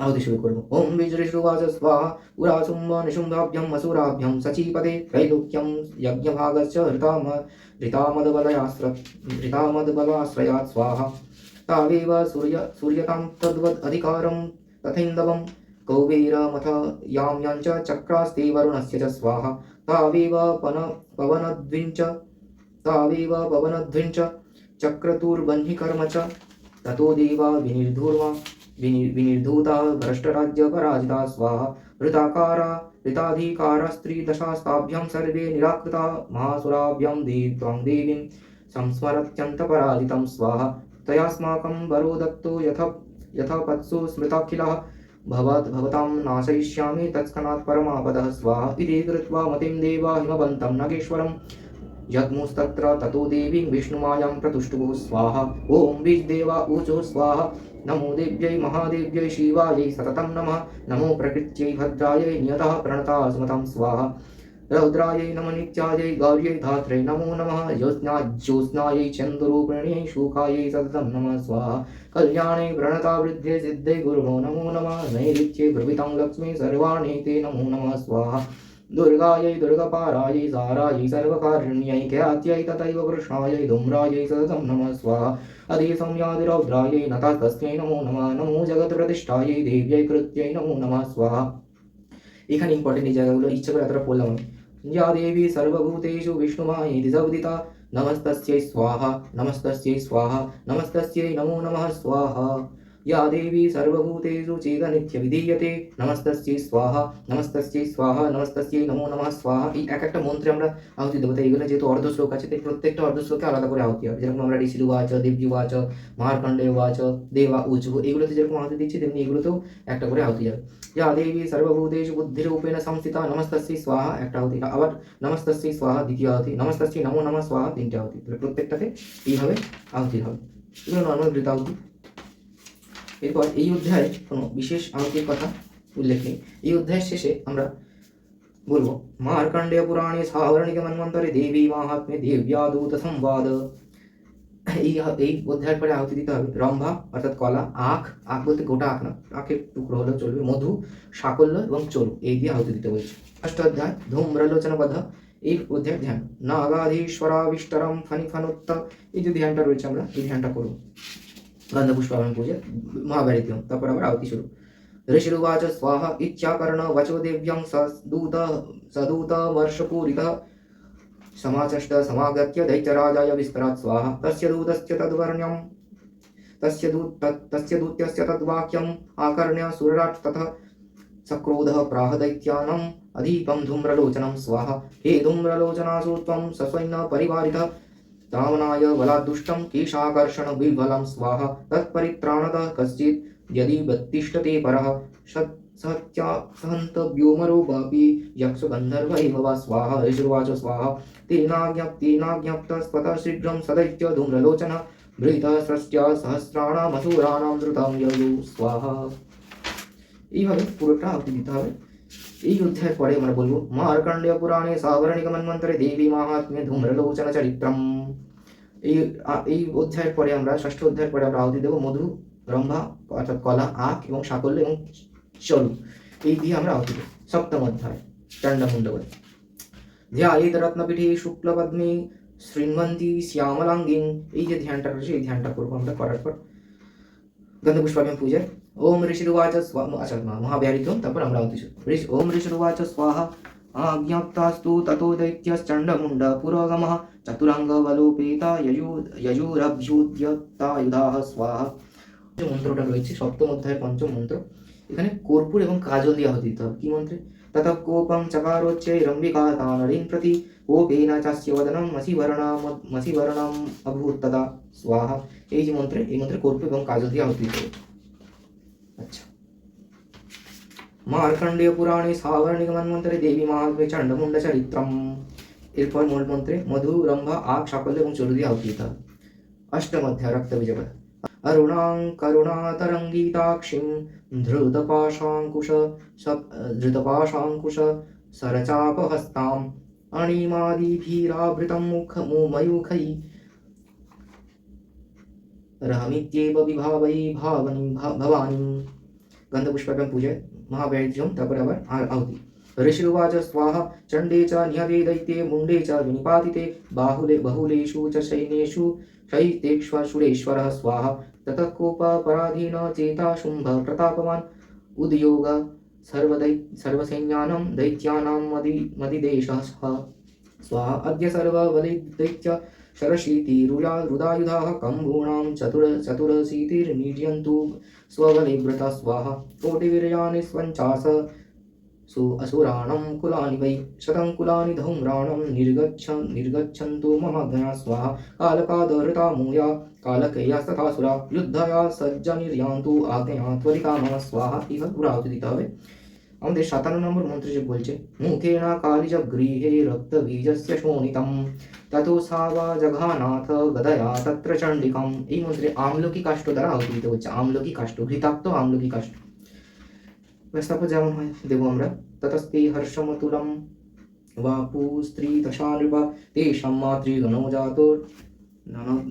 আহুতি শুরু করবো। ওম বীজঋষুবাচ স্বাহা উরাসুম্ব নিশুম্ভাভ্যম আসুরাভ্যম সচীপদে त्रैलोक्यं यज्ञभागस्य ऋतामदबलाश्रयात् स्वाहा। तावेव सूर्यतां तद्वद् अधिकारं तथैन्दवं कौबेरमथ याम्यञ्च चक्रास्ते वरुणस्य च स्वाहा। तावेव पवनध्विञ्च चक्रतुर्बह्निकर्म च ततो देवा विनिर्धूता भ्रष्टराज्यपराजिता स्वाहा। ऋताधिकारास्त्रिदशास्ताभ्यां सर्वे निराकृता महासुराभ्यां त्वां देवीं संस्मरत्यन्तपराजितं स्वाहा। तयास्माकं वरो दत्तो यथा पत्सु स्मृताखिलः भवतां नाशयिष्यामि तत्क्षणात् परमापदः स्वाहा। इति कृत्वा मतिं देवा हिमवन्तं नागेश्वरं जग्मुस्तत्र ततो देवीं विष्णुमायां प्रतुष्टुः स्वाहा। ओम बीजदेवा ऊचुः स्वाहा। नमो देव्यै महादेव्यै शिवायै सततं नमः। नमो प्रकृत्यै भद्रायै नियतः प्रणता स्मतं स्वाहा। रौद्रायै नमः नित्यायै गौर्यै धात्रै नमो नमः। ज्योत्स्नायै चन्द्ररूपिण्यै शुकायै सततं नमः स्वाहा। कल्याणे प्रणता वृद्धे सिद्धे गुरुभो नमो नमः। नैऋत्ये प्रभृतां लक्ष्मी सर्वाणि ते नमो नमः स्वाहा। दुर्गायै दुर्गपारायै सारायै सर्वकारुण्यै ख्यात्यै तथैव कृष्णायै धूम्रायै सततं नमः स्वाहा। अधिसंयादिरौद्रायै नतस्तस्मै नमो नमः। नमो जगत्प्रतिष्ठायै देव्यै कृत्यै नमो नमः स्वाहा। এখানে ইম্পর্টেন্ট এই জায়গাগুলো ইচ্ছা করে এতটা পড়লাম আমি। या देवी सर्वभूतेषु विष्णुमायेति सवदिता नमस्तस्यै स्वाहा नमस्तस्यै स्वाहा नमस्तस्यै नमो नमः स्वाहा। या देवी सर्वभूतेषु চেতনিত্যবিধীয়তে নমস্তস্यै স্বাহা নমস্তস্यै স্বাহা নমস্তস্यै নমো নমঃ স্বাহা। এই এক একটা মন্ত্রে আমরা আহুতি দেবো, তাই এগুলো যেহেতু অর্ধ শ্লোক আছে তাই প্রত্যেকটা অর্ধ শ্লোকে আলাদা করে আহুতি হবে। যেরকম আমরা ঋষি উবাচ, দেবী উবাচ, মার্কণ্ডেয় উবাচ, দেবা উচু, এগুলোতে যেরকম আহুতি দিচ্ছি তেমনি এগুলোতেও একটা করে আহুতি যাবে। या देवी सर्वभूतेषु बुद्धिरूपेण संस्थिता नमस्तस्यै स्वाहा একটা আহুতি, আবার নমস্তস্यै স্বাহা দ্বিতীয় আহুতি, নমস্তস্यै নমো নমঃ স্বাহা তিনটে আহুতি। তাহলে প্রত্যেকটাতে এইভাবে আহুতি হবে। এগুলো নর্মাল ঘৃত আহুতি। এরপর এই অধ্যায়ে কোনো বিশেষ আহুতির কথা উল্লেখ নেই। এই অধ্যায়ের শেষে আমরা বলবো মার্কণ্ডেয় পুরাণে সাবরণিক মন্বন্তরে দেবী মাহাত্ম্যে দেব্যা দূত সংবাদ। এই অধ্যায়ের পরে আহুতি দিতে হবে রম্ভা অর্থাৎ কলা, আখ, আখ বলতে গোটা আখ না, আখের টুকরো হলেও চলবে, মধু, সাকল্য এবং চরু, এই দিয়ে আহুতি দিতে বলছে। অষ্টাধ্যায় ধূম্রলোচন বধ, এই অধ্যায়ের ধ্যান নাগাধীশ্বরাবিষ্টরম ফণি ফণোত্ত, এই যে ধ্যানটা রয়েছে আমরা এই ধ্যানটা করবো গন্ধপুষ্পায়ন পূজা মহাভারতীয়। তারপর আবার আহুতি শুরু। ऋषिरुवाच स्वाहा इत्याकर्ण वचो देव्यं सदूत वर्षपूरितः समाचष्ट समागत्य दैत्यराजाय विस्तरात् स्वाहा। तस्य दूतस्य तद्वर्ण्यं तस्य दूत्यस्य तद्वाक्यम् आकर्ण्य सुरराट् ततः सक्रोधः प्राह दैत्यानम् अधीपं धूम्रलोचनं स्वाहा। हे धूम्रलोचनासु त्वं सस्वैन परिवारितः तावनाय बलाद्दुष्टं केशाकर्षण विह्वलं स्वाहा। तत्परित्राणतः कश्चित् यदि बत्तिष्ठते परः सत्या सहन्त व्योमरो वापि यक्षगन्धर्वैव वा स्वाहा। ऋषिर्वाच स्वाहा तेनाज्ञप्तस्पतः शीघ्रं सदैत्य धूम्रलोचन भृतः सृष्ट्या सहस्राणामसुराणां द्रुतं ययौ स्वाहा। এইভাবে পুরোটা আহুতি দিতে হবে। এই অধ্যায়ের পরে আমরা বলবো মার্কণ্ডেয় পুরাণে সাবরণিক মন্বন্তরে দেবী মাহাত্ম্যে ধূম্রলোচন চরিত্রম। এই অধ্যায়ের পরে আমরা ষষ্ঠ অধ্যায়ের পরে আমরা আহুতি দেবো মধু, রম্ভা অর্থাৎ কলা, আখ এবং সাকল্য এবং চরু, এই দিয়ে আমরা আহুতি দেবো। সপ্তম অধ্যায় চণ্ডমুণ্ডবধ। ধ্যায়েৎ রত্নপীঠে শুক্লপদ্মে শৃণ্বন্তি শ্যামলাঙ্গিং, এই যে ধ্যানটা রয়েছে এই ধ্যানটা করবো আমরা করার পর গন্ধপুষ্পাভ্যাম পূজায়। ওম ঋষিরুবাচ আচ্ছা মহাব্যাহৃতম, তারপর আমরা আহুতি শুরু। ওম ঋষিরুবাচ স্বাহা आज्ञप्तास्तु ततो दैत्यश्चण्डमुण्ड पुरोगमः चतुराङ्गबलोपेता यजुरभ्युद्यतायुधाः स्वाहा। যে মন্ত্রটা রয়েছে সপ্তম অধ্যায়ের পঞ্চম মন্ত্র, এখানে কর্পূর এবং কাজল দিয়ে আহুতি দিতে হবে। কি মন্ত্রে? ততঃ কোপং চকারোচ্চৈরম্বিকা তানরীং প্রতি কোপেন চাস্য বদনম মসিবর্ণম অভূত তদা স্বাহা। এই যে মন্ত্রে, এই মন্ত্রে কর্পূর এবং কাজল দিয়ে আহুতি দিতে হবে। আচ্ছা, মার্কণ্ডেয় পুরাণে সাবরণিক মন্বন্তরে দেবী মাহাত্ম্যে চণ্ডমুণ্ড চরিত্রম। এরপর মূল মন্ত্রে মধু, রম্ভা, আখ, সাকল্য এবং চরু দিয়ে আহুতি দিতে হবে। অষ্টম অধ্যায় রক্তবীজবধ। अरुणां करुणातरङ्गिताक्षीं धृतपाशाङ्कुश सरचापहस्ताम् अणिमादिभिरावृतं मयूखैः रहमित्येव विभावै भवानीं। गन्धपुष्पकं पूजय महावैद्यं, তারপরে আবার আহুতি। ऋषिरुवाच स्वाहा चण्डे च निहते दैत्ये मुण्डे च विनिपातिते बहुलेषु च सैन्येषु शैतेष्वसुरेश्वरः स्वाहा। ततः कोपापराधीन चेता शुम्भ प्रतापवान् उद्योग सर्वसैन्यानां दैत्यानां मदिदेशः स्वाहा। अद्य सर्वबलैर्दैत्य शरशीतिरुदायुधाः कम्बूणां चतुरशीतिर्निर्यन्तु स्वबले व्रता स्वाहा। कोटिवीर्याणि स्वञ्चास असुराणां कुलानि वै शतं कुलानि धूम्राणां निर्गच्छन्तु मम ज्ञा स्वाहा। कालकादहृता मूया कालकेयास्तथासुरा युद्धया सज्जनिर्यान्तु आज्ञया त्वरिता मम स्वाहा। এইভাবে পুরো আহুতি দিতে হবে। আমাদের 57 নম্বর মন্ত্রে যে বলছে মুখেনা কালিজ গৃহে রক্তবীজস্য শোণিতম ততো সাবা জঘানাথ গদয়া তত্র চণ্ডিকাম। এই মন্ত্রে আমলকি কাষ্ঠ দ্বারা আহুতি দিতে হচ্ছে। আমলকি কাষ্ঠ, ঘৃতাক্ত আমলকি কাষ্ঠ। তারপর যেমন হয় দেবো আমরা ততস্তে হর্ষমতুলম বাপু স্ত্রী দশানৃপা তেষাং মাতৃগণো জাতো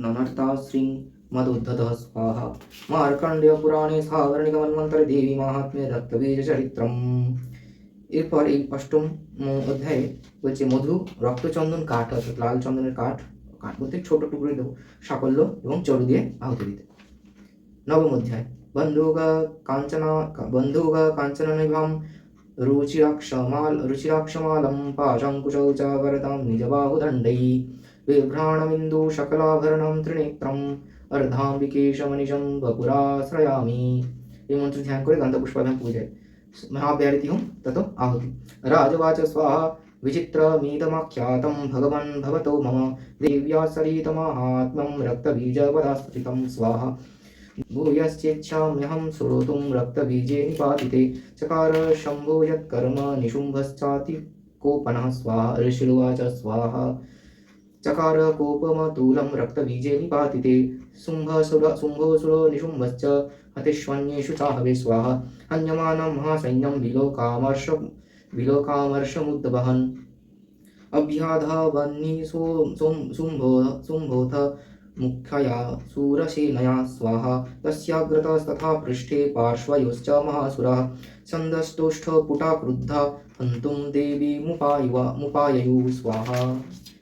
ননর্তা শ্রী মদোদ্ধতঃ স্বাহা। মার্কণ্ডেয় পুরাণে সাবরণিক মন্বন্তরে দেবী মাহাত্ম্যে রক্তবীজ চরিত্রম। এরপর এই অষ্টম অধ্যায়ে বলছে মধু, রক্তচন্দন কাঠ অর্থাৎ লাল চন্দনের কাঠ, কাঠ বলতে ছোট টুকরো দেবো, সাকল্য এবং চরু দিয়ে আহুতি দিতে। নবম অধ্যায় বন্ধুগ কাঞ্চননিভাম रुचिराक्षमालं पाशङ्कुशौ च वरदां निजबाहुदण्डैः बिभ्राणमिन्दु शकलाभरणं त्रिनेत्रम् अर्धाम्बिकेशमनिशं वपुराश्रयामि। এই মন্ত্র ধ্যান করে গন্ধপুষ্পাভ্যাম পূজায় মহাব্যাহৃতি হোম তত আহুতি। রাজবাচ স্বাহা विचित्रमीदमाख्यातं भगवन् भवतो मम देव्या सरितमाहात्म्यं रक्तबीजपदास्फुटितं स्वाहा। भूयश्चेच्छाम्यहं श्रोतुं रक्तबीजे निपातिते चकार शम्भो यत्कर्म निशुम्भश्चातिकोपनः स्वाहा। ऋषिरुवाच स्वाहा चकार कोपमतुलं रक्तबीजे निपातिते शुम्भोऽसुरो निशुम्भश्च हतिष्वन्येषु चाहवे स्वाहा। हन्यमानं महासैन्यं विलोकामर्षमुद्वहन् अभ्याधावन्नि शुम्भोऽथ मुख्यया शूरसेनया स्वाहा। तस्याग्रतस्तथा पृष्ठे पार्श्वयोश्च महासुराः छन्दस्तोष्ठपुटा क्रुद्धा हन्तुं देवीमुपाययुः स्वाहा।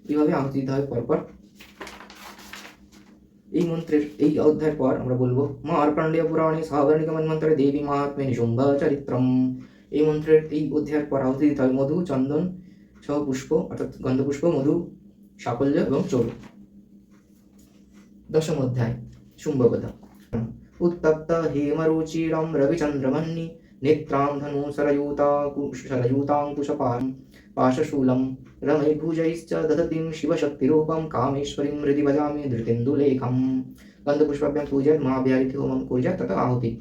এইভাবে আহুতি দিতে হয় পরপর। এই মন্ত্রের এই অধ্যায়ের পর আমরা বলবো মার্কণ্ডেয় পুরাণে সাবর্ণিক মন্ত্রে দেবী মাহাত্ম্যে নিশুম্ভ চরিত্রম। এই মন্ত্রের এই অধ্যায়ের পর আহুতি দিতে হয় মধু, চন্দন সহ পুষ্প অর্থাৎ গন্ধপুষ্প, মধু, সাকল্য এবং চরু। দশম অধ্যায় শুম্ভবধ। উত্তপ্ত হেমরুচিরম রবিচন্দ্রমন্নি नेत्रां धनु शरयूताङ्कुशपां पाशशूलं रमैर्भुजैश्च दधतीं शिवशक्तिरूपं कामेश्वरीं हृदि भजामि धृतेन्दुलेखं। गन्धपुष्पाभ्यां पूजयन् महाव्याहृति होमं कुर्यात् तत आहुति।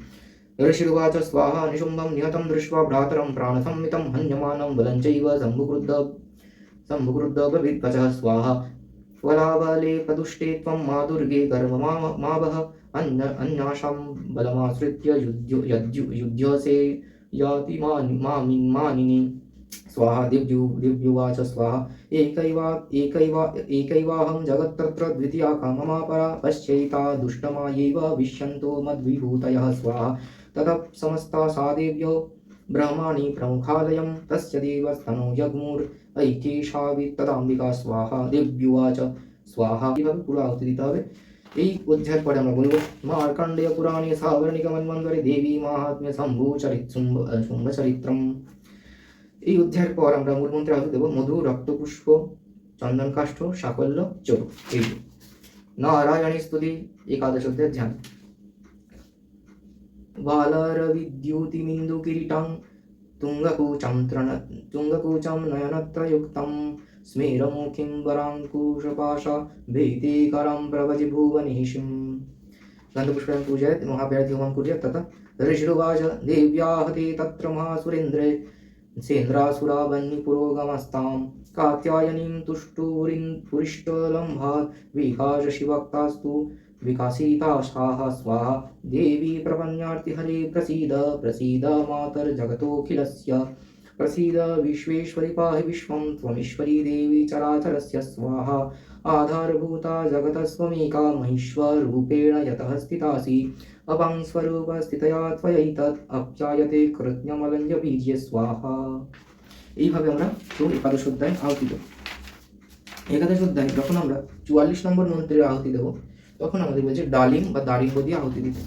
ऋषिरुवाच स्वाहा निशुम्भं निहतं दृष्ट्वा भ्रातरं प्राणसंमितं हन्यमानं बलं चैव सम्भुक्रुद्ध ब्रवीद्वचः स्वाहा। वलाबलेपदुष्टे त्वं मा दुर्गे गर्वमावह अन्यासां बलमाश्रित्य युध्यसे याति मानिनी स्वाहा। दिव्युवाच स्वाहा एकैवाहं जगत्तत्र द्वितीया का ममापरा पश्यैता दुष्टमायैव विश्यन्तो मद्विभूतयः स्वाहा। ततः समस्ता सा देव्यो ब्रह्माणि प्रमुखालयं तस्य देवस्तनो जग्मुर् ऐक्येषा तदाम्बिका स्वाहा। दिव्युवाच स्वाहा। এইভাবে পুরো আহুতি দিতে হবে। এই অধ্যায়ের পরে আমরা বলবো মার্কণ্ডেয় পুরাণে সাবর্ণিক মন্বন্তরে দেবী মাহাত্ম্যে শুম্ভ চরিত্রম। এই অধ্যায়ের পর আমরা মূল মন্ত্রে আহুতি দেব মধু, রক্তপুষ্প, চন্দন কাষ্ঠ, সাকল্য, চরু। এই নারায়ণী স্তুতি একাদশ অধ্যায় ধ্যান। বালারবিদ্যুতিমিন্দু কিরীটং तुङ्गकूचं नयनत्रयुक्तं स्मेरमुखीं वराङ्कुशपाशा भीतिकरं प्रभजि भुवनेशिं। गन्धपुष्पाभ्यां पूजयेत् महाव्याहृति होमं कुर्यात् ततः ऋषिरुवाच देव्याहते तत्र महासुरेन्द्रे सेन्द्रासुरावह्निपुरोगमस्तां कात्यायनीं तुष्टुपुरिष्टलम्भात् विकासशिवक्तास्तु विकासिता साहा स्वाहा। देवी प्रपन्नार्तिहरे प्रसीद प्रसीद मातर्जगतोऽखिलस्य प्रसीद विश्वेश्वरि पाहि विश्वं त्वमीश्वरी देवी चराचरस्य स्वाहा। आधारभूता जगतस्त्वमेका महेश्वरूपेण यतः स्थितासि अपां स्वरूपस्थितया त्वयैतत् अप्यायते कृत्यमलञ्जबीज्ये स्वाहा। এইভাবে আমরা পুরো একাদশ অধ্যায় আহুতি দেব। একাদশ অধ্যায় যখন আমরা 44 নম্বর মন্ত্রের আহুতি দেব তখন আমাদের বলছে ডালিম বা দারিম্ব দিয়ে আহুতি দিতে।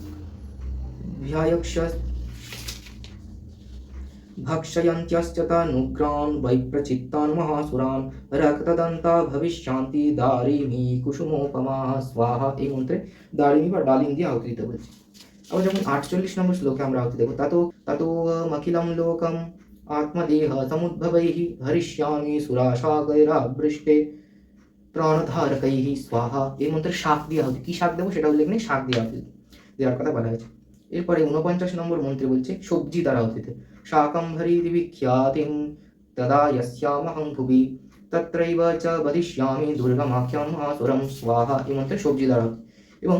ভক্ষয়ন্ত্যশ্চ তানুগ্রান বৈপ্রচিত্তান মহাসুরান রক্তদন্তা ভবিষ্যান্তি দারিমি কুসুমোপমা স্বাহা। এই মন্ত্রে দারিমি বা ডালিম দিয়ে আহুতি দিতে বলছে। আবার যখন 48 নম্বর শ্লোকে আমরা আহুতি দেবো ততো মখিলম লোকম আত্মদেহ সমুদ্ভবৈঃ হরিষ্যামি সুরাসাগরাবৃষ্টে প্রাণধারকৈঃ স্বাহা। এই মন্ত্রে শাক দিয়ে আহুতি। কি শাক দেবো সেটা উল্লেখ নেই, শাক দিয়ে আহুতি দেওয়ার কথা বলা হয়েছে। এরপরে 49 নম্বর মন্ত্রে বলছে সবজি দ্বারা আহুতি দিতে। শাকম্ভরি বিখ্যাতিং তদা যস্যামহং ভুবি তত্রৈব চ বদিষ্যামি দুর্গমাখ্যাম আসুরম স্বাহা। এই মন্ত্রে সবজি দ্বারা আহুতি। এবং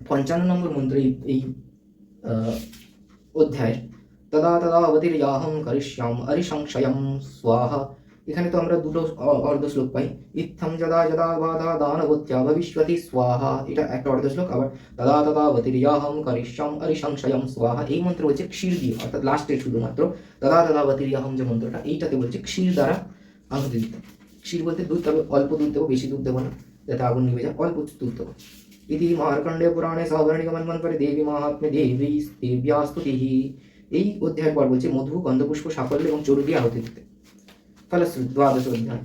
55 নম্বর মন্ত্রে এই অধ্যায় তদা অবতীর্যাহং করিষ্যাম অরিসংশয়ম স্বাহা। এখানে তো আমরা দুটো অর্ধ শ্লোক পাই। ইত্থম যদা যদা বাধা দানবত্যা ভবিষ্যতি স্বাহা, এটা একটা অর্ধ শ্লোক। আবার তদা অবতীর্যাহং করিষ্যাম অরিসংশয়ম স্বাহা। এই মন্ত্র বলছে ক্ষীর দিয়ে, অর্থাৎ লাস্টের শুধুমাত্র তদা অবতীর্যাহং যে মন্ত্রটা এইটাতে বলছে ক্ষীর দ্বারা আহুতি দিতে। ক্ষীর বলতে দুধ, তবে অল্প দুধ দেবো, বেশি দুধ দেবো না যাতে আগুন নিভে যায়, অল্প দুধ দেবো। ইতি মার্কণ্ডেয় পুরাণে সাবর্ণিক মন্বন্তরে দেবী মাহাত্ম্যে দেব্যা স্তুতিঃ এই অধ্যায়ের পর বলছে মধু, গন্ধপুষ্প, সাফল্য এবং চরু দিয়ে আহুতি দিতে। ফলশ্রুতি দ্বাদশ অধ্যায়।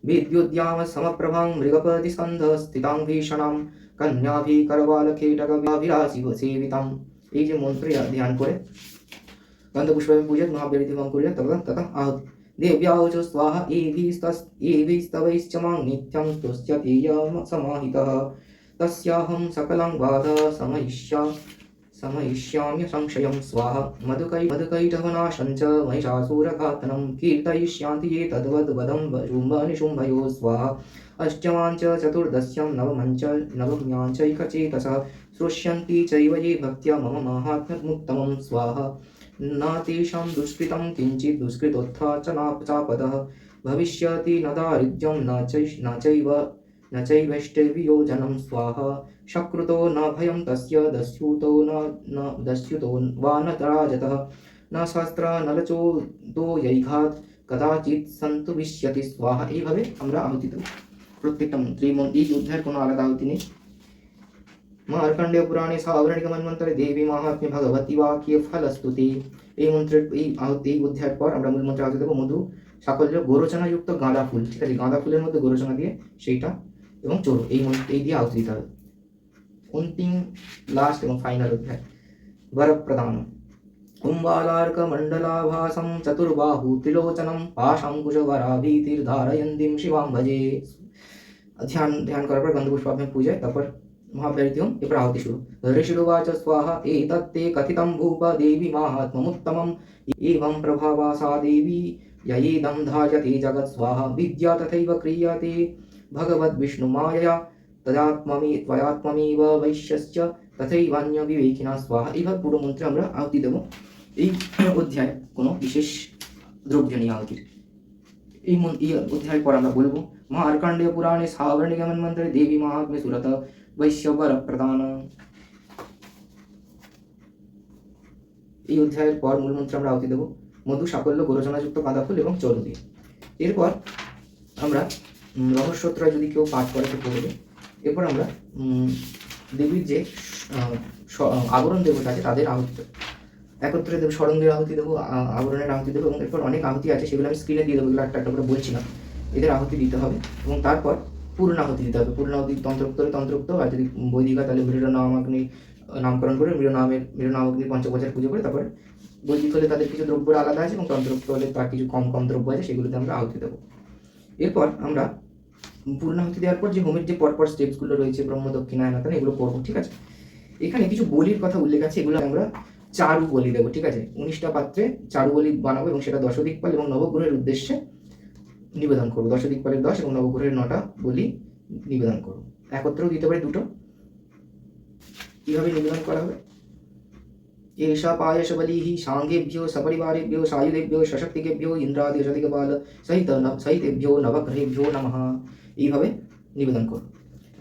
বিদ্যুদ্যাম সমপ্রভাং মৃগপতি স্কন্ধ স্থিতাং ভীষণাং কন্যাভি করবালকেটকভিরাশি সেবিতাম। এই যে মন্ত্র ধ্যান করে গন্ধপুষ্পে পূজা মহাবীরিতিমং কুর্যাৎ ততঃ আহুতি। দেব্যাও চ স্বাহা এভিস্তবৈশ্চ মাং নিত্যং তুষ্যতীয়ম সমাহিতঃ তস্যাহং সকলং বাধা समयिष्यामि संशयं स्वाहा। मधुकैटभनाशं च महिषासुरघातनं कीर्तयिष्यान्ति ये तद्वद् वदं शुम्भनिशुम्भयो स्वाहा। अष्टमां च चतुर्दश्यां नवम्यां चैकचेतसः श्रोष्यन्ति चैव ये भक्त्या मम माहात्म्यमुत्तमं स्वाहा। न तेषां दुष्कृतं किञ्चित् दुष्कृतोत्था च चापदः भविष्यति न दारिद्र्यं न चैवैष्टवियोजनं स्वाहा। शकृतो न भयं तस्य दस्युतो वा न राजतः न शास्त्र न लचो यैघात कदाचित् सन्तुविष्यति स्वाहा। এইভাবে আমরা আহুতি দেব প্রত্যেকটা মন্ত্রী। এই যুদ্ধের কোনো আলাদা আহুতি নেই। মার্কণ্ডেয় পুরাণে সাবরণিক মন্ত্রে দেবী মাহাত্ম্যে ভগবতী বাক্যে ফলস্তুতি। এই মন্ত্রের এই অধ্যায়ের পর আমরা মূল মন্ত্রে আহুতি দেবো মধু, সাফল্য, গোরচনাযুক্ত গাঁদা ফুল, ঠিক আছে, গাঁদা ফুলের মধ্যে গোরচনা দিয়ে সেইটা এবং চোর, এই দিয়ে আহুতি দিতে হবে। अंतिम लास्ट एवं फाइनल अध्याय वर प्रदान। कुंभालार्कमण्डलाभासं चतुर्बाहु त्रिलोचनं पाशांकुशवराभीतिर्धारयन्तीं शिवां भजे। ध्यान करार पर गंधपुष्प में पूजा, तपर महाव्यक्तियों ये प्राहुति शुरू। ऋषिरुवाच स्वाहा एतत्ते कथितं भूप देवी माहात्म्यमुत्तमम् एवं प्रभावा सा देवी ययेदं धार्यते जगत् स्वाहा। विद्या तथैव क्रियते भगवद्विष्णुमायया त्वयात्ममेव वैश्यश्च तथैवान्य विवेकिना स्वाहा। এইভাবে পুরো মন্ত্রে আমরা আহুতি দেব। এই অধ্যায় কোনো বিশেষ দ্রব্য নিয়ে আহুতির। এই অধ্যায়ের পর আমরা বলবো মার্কণ্ডেয় পুরাণে সাবরণিক মন্ত্রে দেবী মাহাত্ম্যে সুরত বৈশ্য বর প্রদান। এই অধ্যায়ের পর মূল মন্ত্রে আমরা আহুতি দেব মধু, সাফল্য, গোরচনাযুক্ত গাঁদা ফুল এবং চরু দিয়ে। এরপর আমরা রহস্যত্রয় যদি কেউ পাঠ করে তো পড়বে। এরপর আমরা দেবীর যে আবরণ দেবতা আছে তাদের আহুতি দেবো, একত্রে দেবো, ষড়ঙ্গের আহুতি দেবো, আবরণের আহুতি দেবো এবং এরপর অনেক আহুতি আছে সেগুলো আমি স্ক্রিনে দিয়ে দেবো, এগুলো একটা একটা করে বলছি না। এদের আহুতি দিতে হবে এবং তারপর পূর্ণাহুতি দিতে হবে। পূর্ণাহুতি তন্ত্রোক্ত আর যদি বৈদিকা তাহলে মৃড়নামাগ্নি নামকরণ করে মৃড়নামাগ্নির পঞ্চবচার পুজো করে তারপর বৈদিক হলে তাদের কিছু দ্রব্য আলাদা আছে এবং তন্ত্রোক্ত হলে তার কিছু কম দ্রব্য আছে সেগুলোতে আমরা আহুতি দেবো। এরপর আমরা পূর্ণাহুতি দেওয়ার পর যে হোমের যে পরপর স্টেপসগুলো রয়েছে ব্রহ্ম দক্ষিণায়নতন এগুলো করবো, ঠিক আছে। এখানে কিছু বলির কথা উল্লেখ আছে, এগুলো আমরা চারু বলি দেবো, ঠিক আছে। 19টা পাত্রে চারু বলি বানাবো এবং সেটা দশদিকপাল এবং নবগ্রহের উদ্দেশ্যে নিবেদন করবো। দশদিকপালের 10 এবং নবগ্রহের 9টা বলি নিবেদন করবো। একত্রেও দিতে পারে দুটো। কিভাবে নিবেদন করা হবে? एषा पायशबलिः साङ्गेभ्यो सपरिवारेभ्यो सायुधेभ्यो सशक्तिकेभ्यो ইন্দ্রাদিবাল সহিতেভ্যো নবগ্রহেভ্যো নমঃ। এইভাবে নিবেদন করো।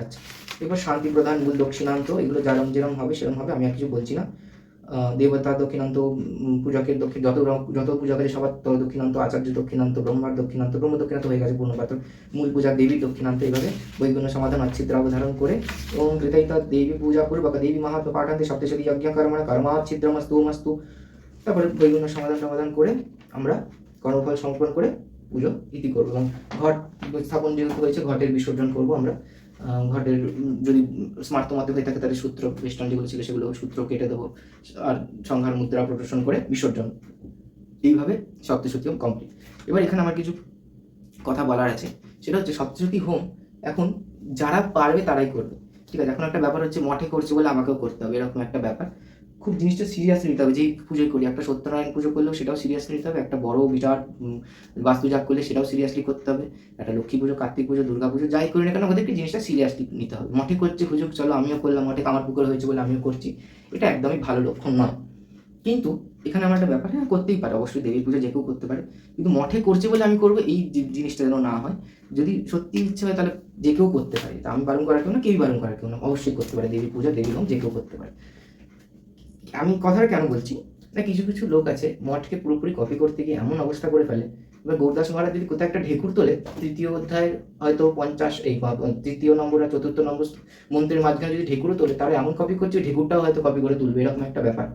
আচ্ছা, এবার শান্তি প্রদান, মূল দক্ষিণান্ত, এগুলো যেরম হবে সেরকম হবে, আমি আর কিছু বলছি না। দেবতা দক্ষিণান্ত, পূজকের যত পূজাকারী সবার দক্ষিণান্ত, আচার্য দক্ষিণান্ত, ব্রহ্মার দক্ষিণান্ত, ব্রহ্ম দক্ষিণান্ত হয়ে গেছে পূর্ণপাত্র, মূল পূজা দেবীর দক্ষিণান্ত। এইভাবে বৈগুণ্য সমাধান অচ্ছিদ্র অবধারণ করে ওম কৃতৈতা দেবী পূজা পূর্বক দেবী মাহাত্ম্য পাঠান্তে সপ্তশতী যজ্ঞ কর্মণ কর্মাচ্ছিদ্রমস্তু। তারপরে বৈগুণ্য সমাধান করে আমরা কর্মফল সমর্পণ করে পুজো ইতি করবো এবং ঘট স্থাপন যেহেতু হয়েছে ঘটের বিসর্জন করবো আমরা। ঘটের যদি স্মার্ত মতে হয়ে থাকে তাহলে সূত্র বেষ্টন যেগুলো ছিল সেগুলো সূত্র কেটে দেবো আর সংহার মুদ্রা প্রদর্শন করে বিসর্জন। এইভাবে সপ্তশতী হোম কমপ্লিট। এবার এখানে আমার কিছু কথা বলার আছে, সেটা হচ্ছে সপ্তশতী হোম এখন যারা পারবে তারাই করবে, ঠিক আছে। এখন একটা ব্যাপার হচ্ছে মঠে করছে বলে আমাকেও করতে হবে, এরকম একটা ব্যাপার। খুব জিনিসটা সিরিয়াসলি নিতে হবে। যেই পুজো করি, একটা সত্যনারায়ণ পুজো করলেও সেটাও সিরিয়াসলি নিতে হবে, একটা বড় বিরাট বাস্তুজাগ করলে সেটাও সিরিয়াসলি করতে হবে, একটা লক্ষ্মী পুজো, কার্তিক পুজো, দুর্গা পুজো যাই করি না কেন ওদেরকে জিনিসটা সিরিয়াসলি নিতে হবে। মঠে করছে হুজুক চলো আমিও করলাম, মঠে কামার পুকুর হয়েছে বলে আমিও করছি, এটা একদমই ভালো লক্ষণ নয়। কিন্তু এখানে আমার একটা ব্যাপার, হ্যাঁ করতেই পারে, অবশ্যই দেবীর পুজো যে কেউ করতে পারে, কিন্তু মঠে করছে বলে আমি করবো এই জিনিসটা যেন না হয়। যদি সত্যি ইচ্ছে হয় তাহলে যে কেউ করতে পারে, তা আমি বারণ করার কেউ না, কেউই বারণ করার কেউ না, অবশ্যই করতে পারে দেবী পুজো, দেবী হোম যে কেউ করতে পারে। আমি কথাটা কেন বলছি না, কিছু কিছু লোক আছে মঠকে পুরোপুরি কপি করতে গিয়ে এমন অবস্থা করে ফেলে এবার গৌরদাস মহারাজ যদি কোথাও একটা ঢেকুর তোলে, তৃতীয় অধ্যায়ের হয়তো 50 এই তৃতীয় নম্বর আর চতুর্থ নম্বর মন্ত্রের মাঝখানে যদি ঢেকুরও তোলে, তাহলে এমন কপি করছে ঢেকুরটাও হয়তো কপি করে তুলবে, এরকম একটা ব্যাপার।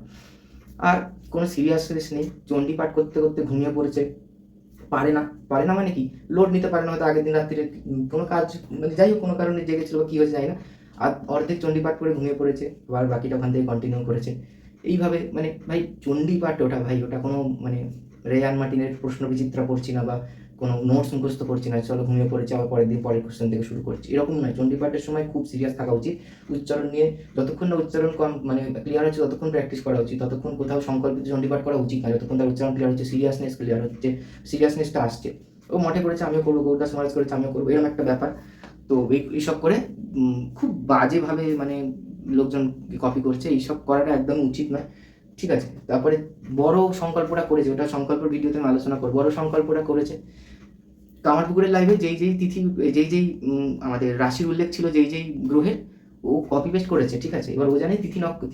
আর কোনো সিরিয়াসনেস নেই, চণ্ডী পাঠ করতে করতে ঘুমিয়ে পড়েছে, পারে না মানে কি, লোড নিতে পারে না, হয়তো আগের দিন রাত্রিরে কোনো কাজ মানে যাই হোক কোনো কারণে জেগেছিল বা কী হয়েছে জানি না, আর অর্ধেক চণ্ডী পাঠ করে ঘুমিয়ে পড়েছে, আবার বাকিটা ওখান থেকে কন্টিনিউ করেছে। এইভাবে মানে ভাই চণ্ডী পাঠ ওটা ভাই, ওটা কোনো মানে রেয়ান মার্টিনের প্রশ্ন বিচিত্রা পড়ছি না বা কোনো নোটস মুখস্থ পড়ছি না, চলো ঘুমিয়ে পড়েছে আবার পরের দিন পরের কোশ্চেন থেকে শুরু করছি, এরকম নয়। চণ্ডী পাঠের সময় খুব সিরিয়াস থাকা উচিত, উচ্চারণ নিয়ে যতক্ষণ না উচ্চারণ মানে ক্লিয়ার হচ্ছে ততক্ষণ প্র্যাকটিস করা উচিত, ততক্ষণ কোথাও সংকল্পিত চণ্ডী পাঠ করা উচিত না, যতক্ষণ তার উচ্চারণ ক্লিয়ার হচ্ছে, সিরিয়াসনেস ক্লিয়ার হচ্ছে, সিরিয়াসনেসটা আসছে। ও মঠে করেছে আমিও করবো, গৌরদাস মহারাজ করেছে আমিও করবো, এরকম একটা ব্যাপার। তো এইসব করে খুব বাজেভাবে মানে লোকজন কপি করছে, এইসব করাটা একদম উচিত নয়, ঠিক আছে। তারপরে বড় সংকল্পটা করেছে, ওটা সংকল্পের ভিডিওতে আমি আলোচনা করবো, বড় সংকল্পটা করেছে কামারপুকুরের লাইভে যেই তিথি যেই আমাদের রাশির উল্লেখ ছিল যেই গ্রহের, ও কপি পেস্ট করেছে, ঠিক আছে। এবার ও জানে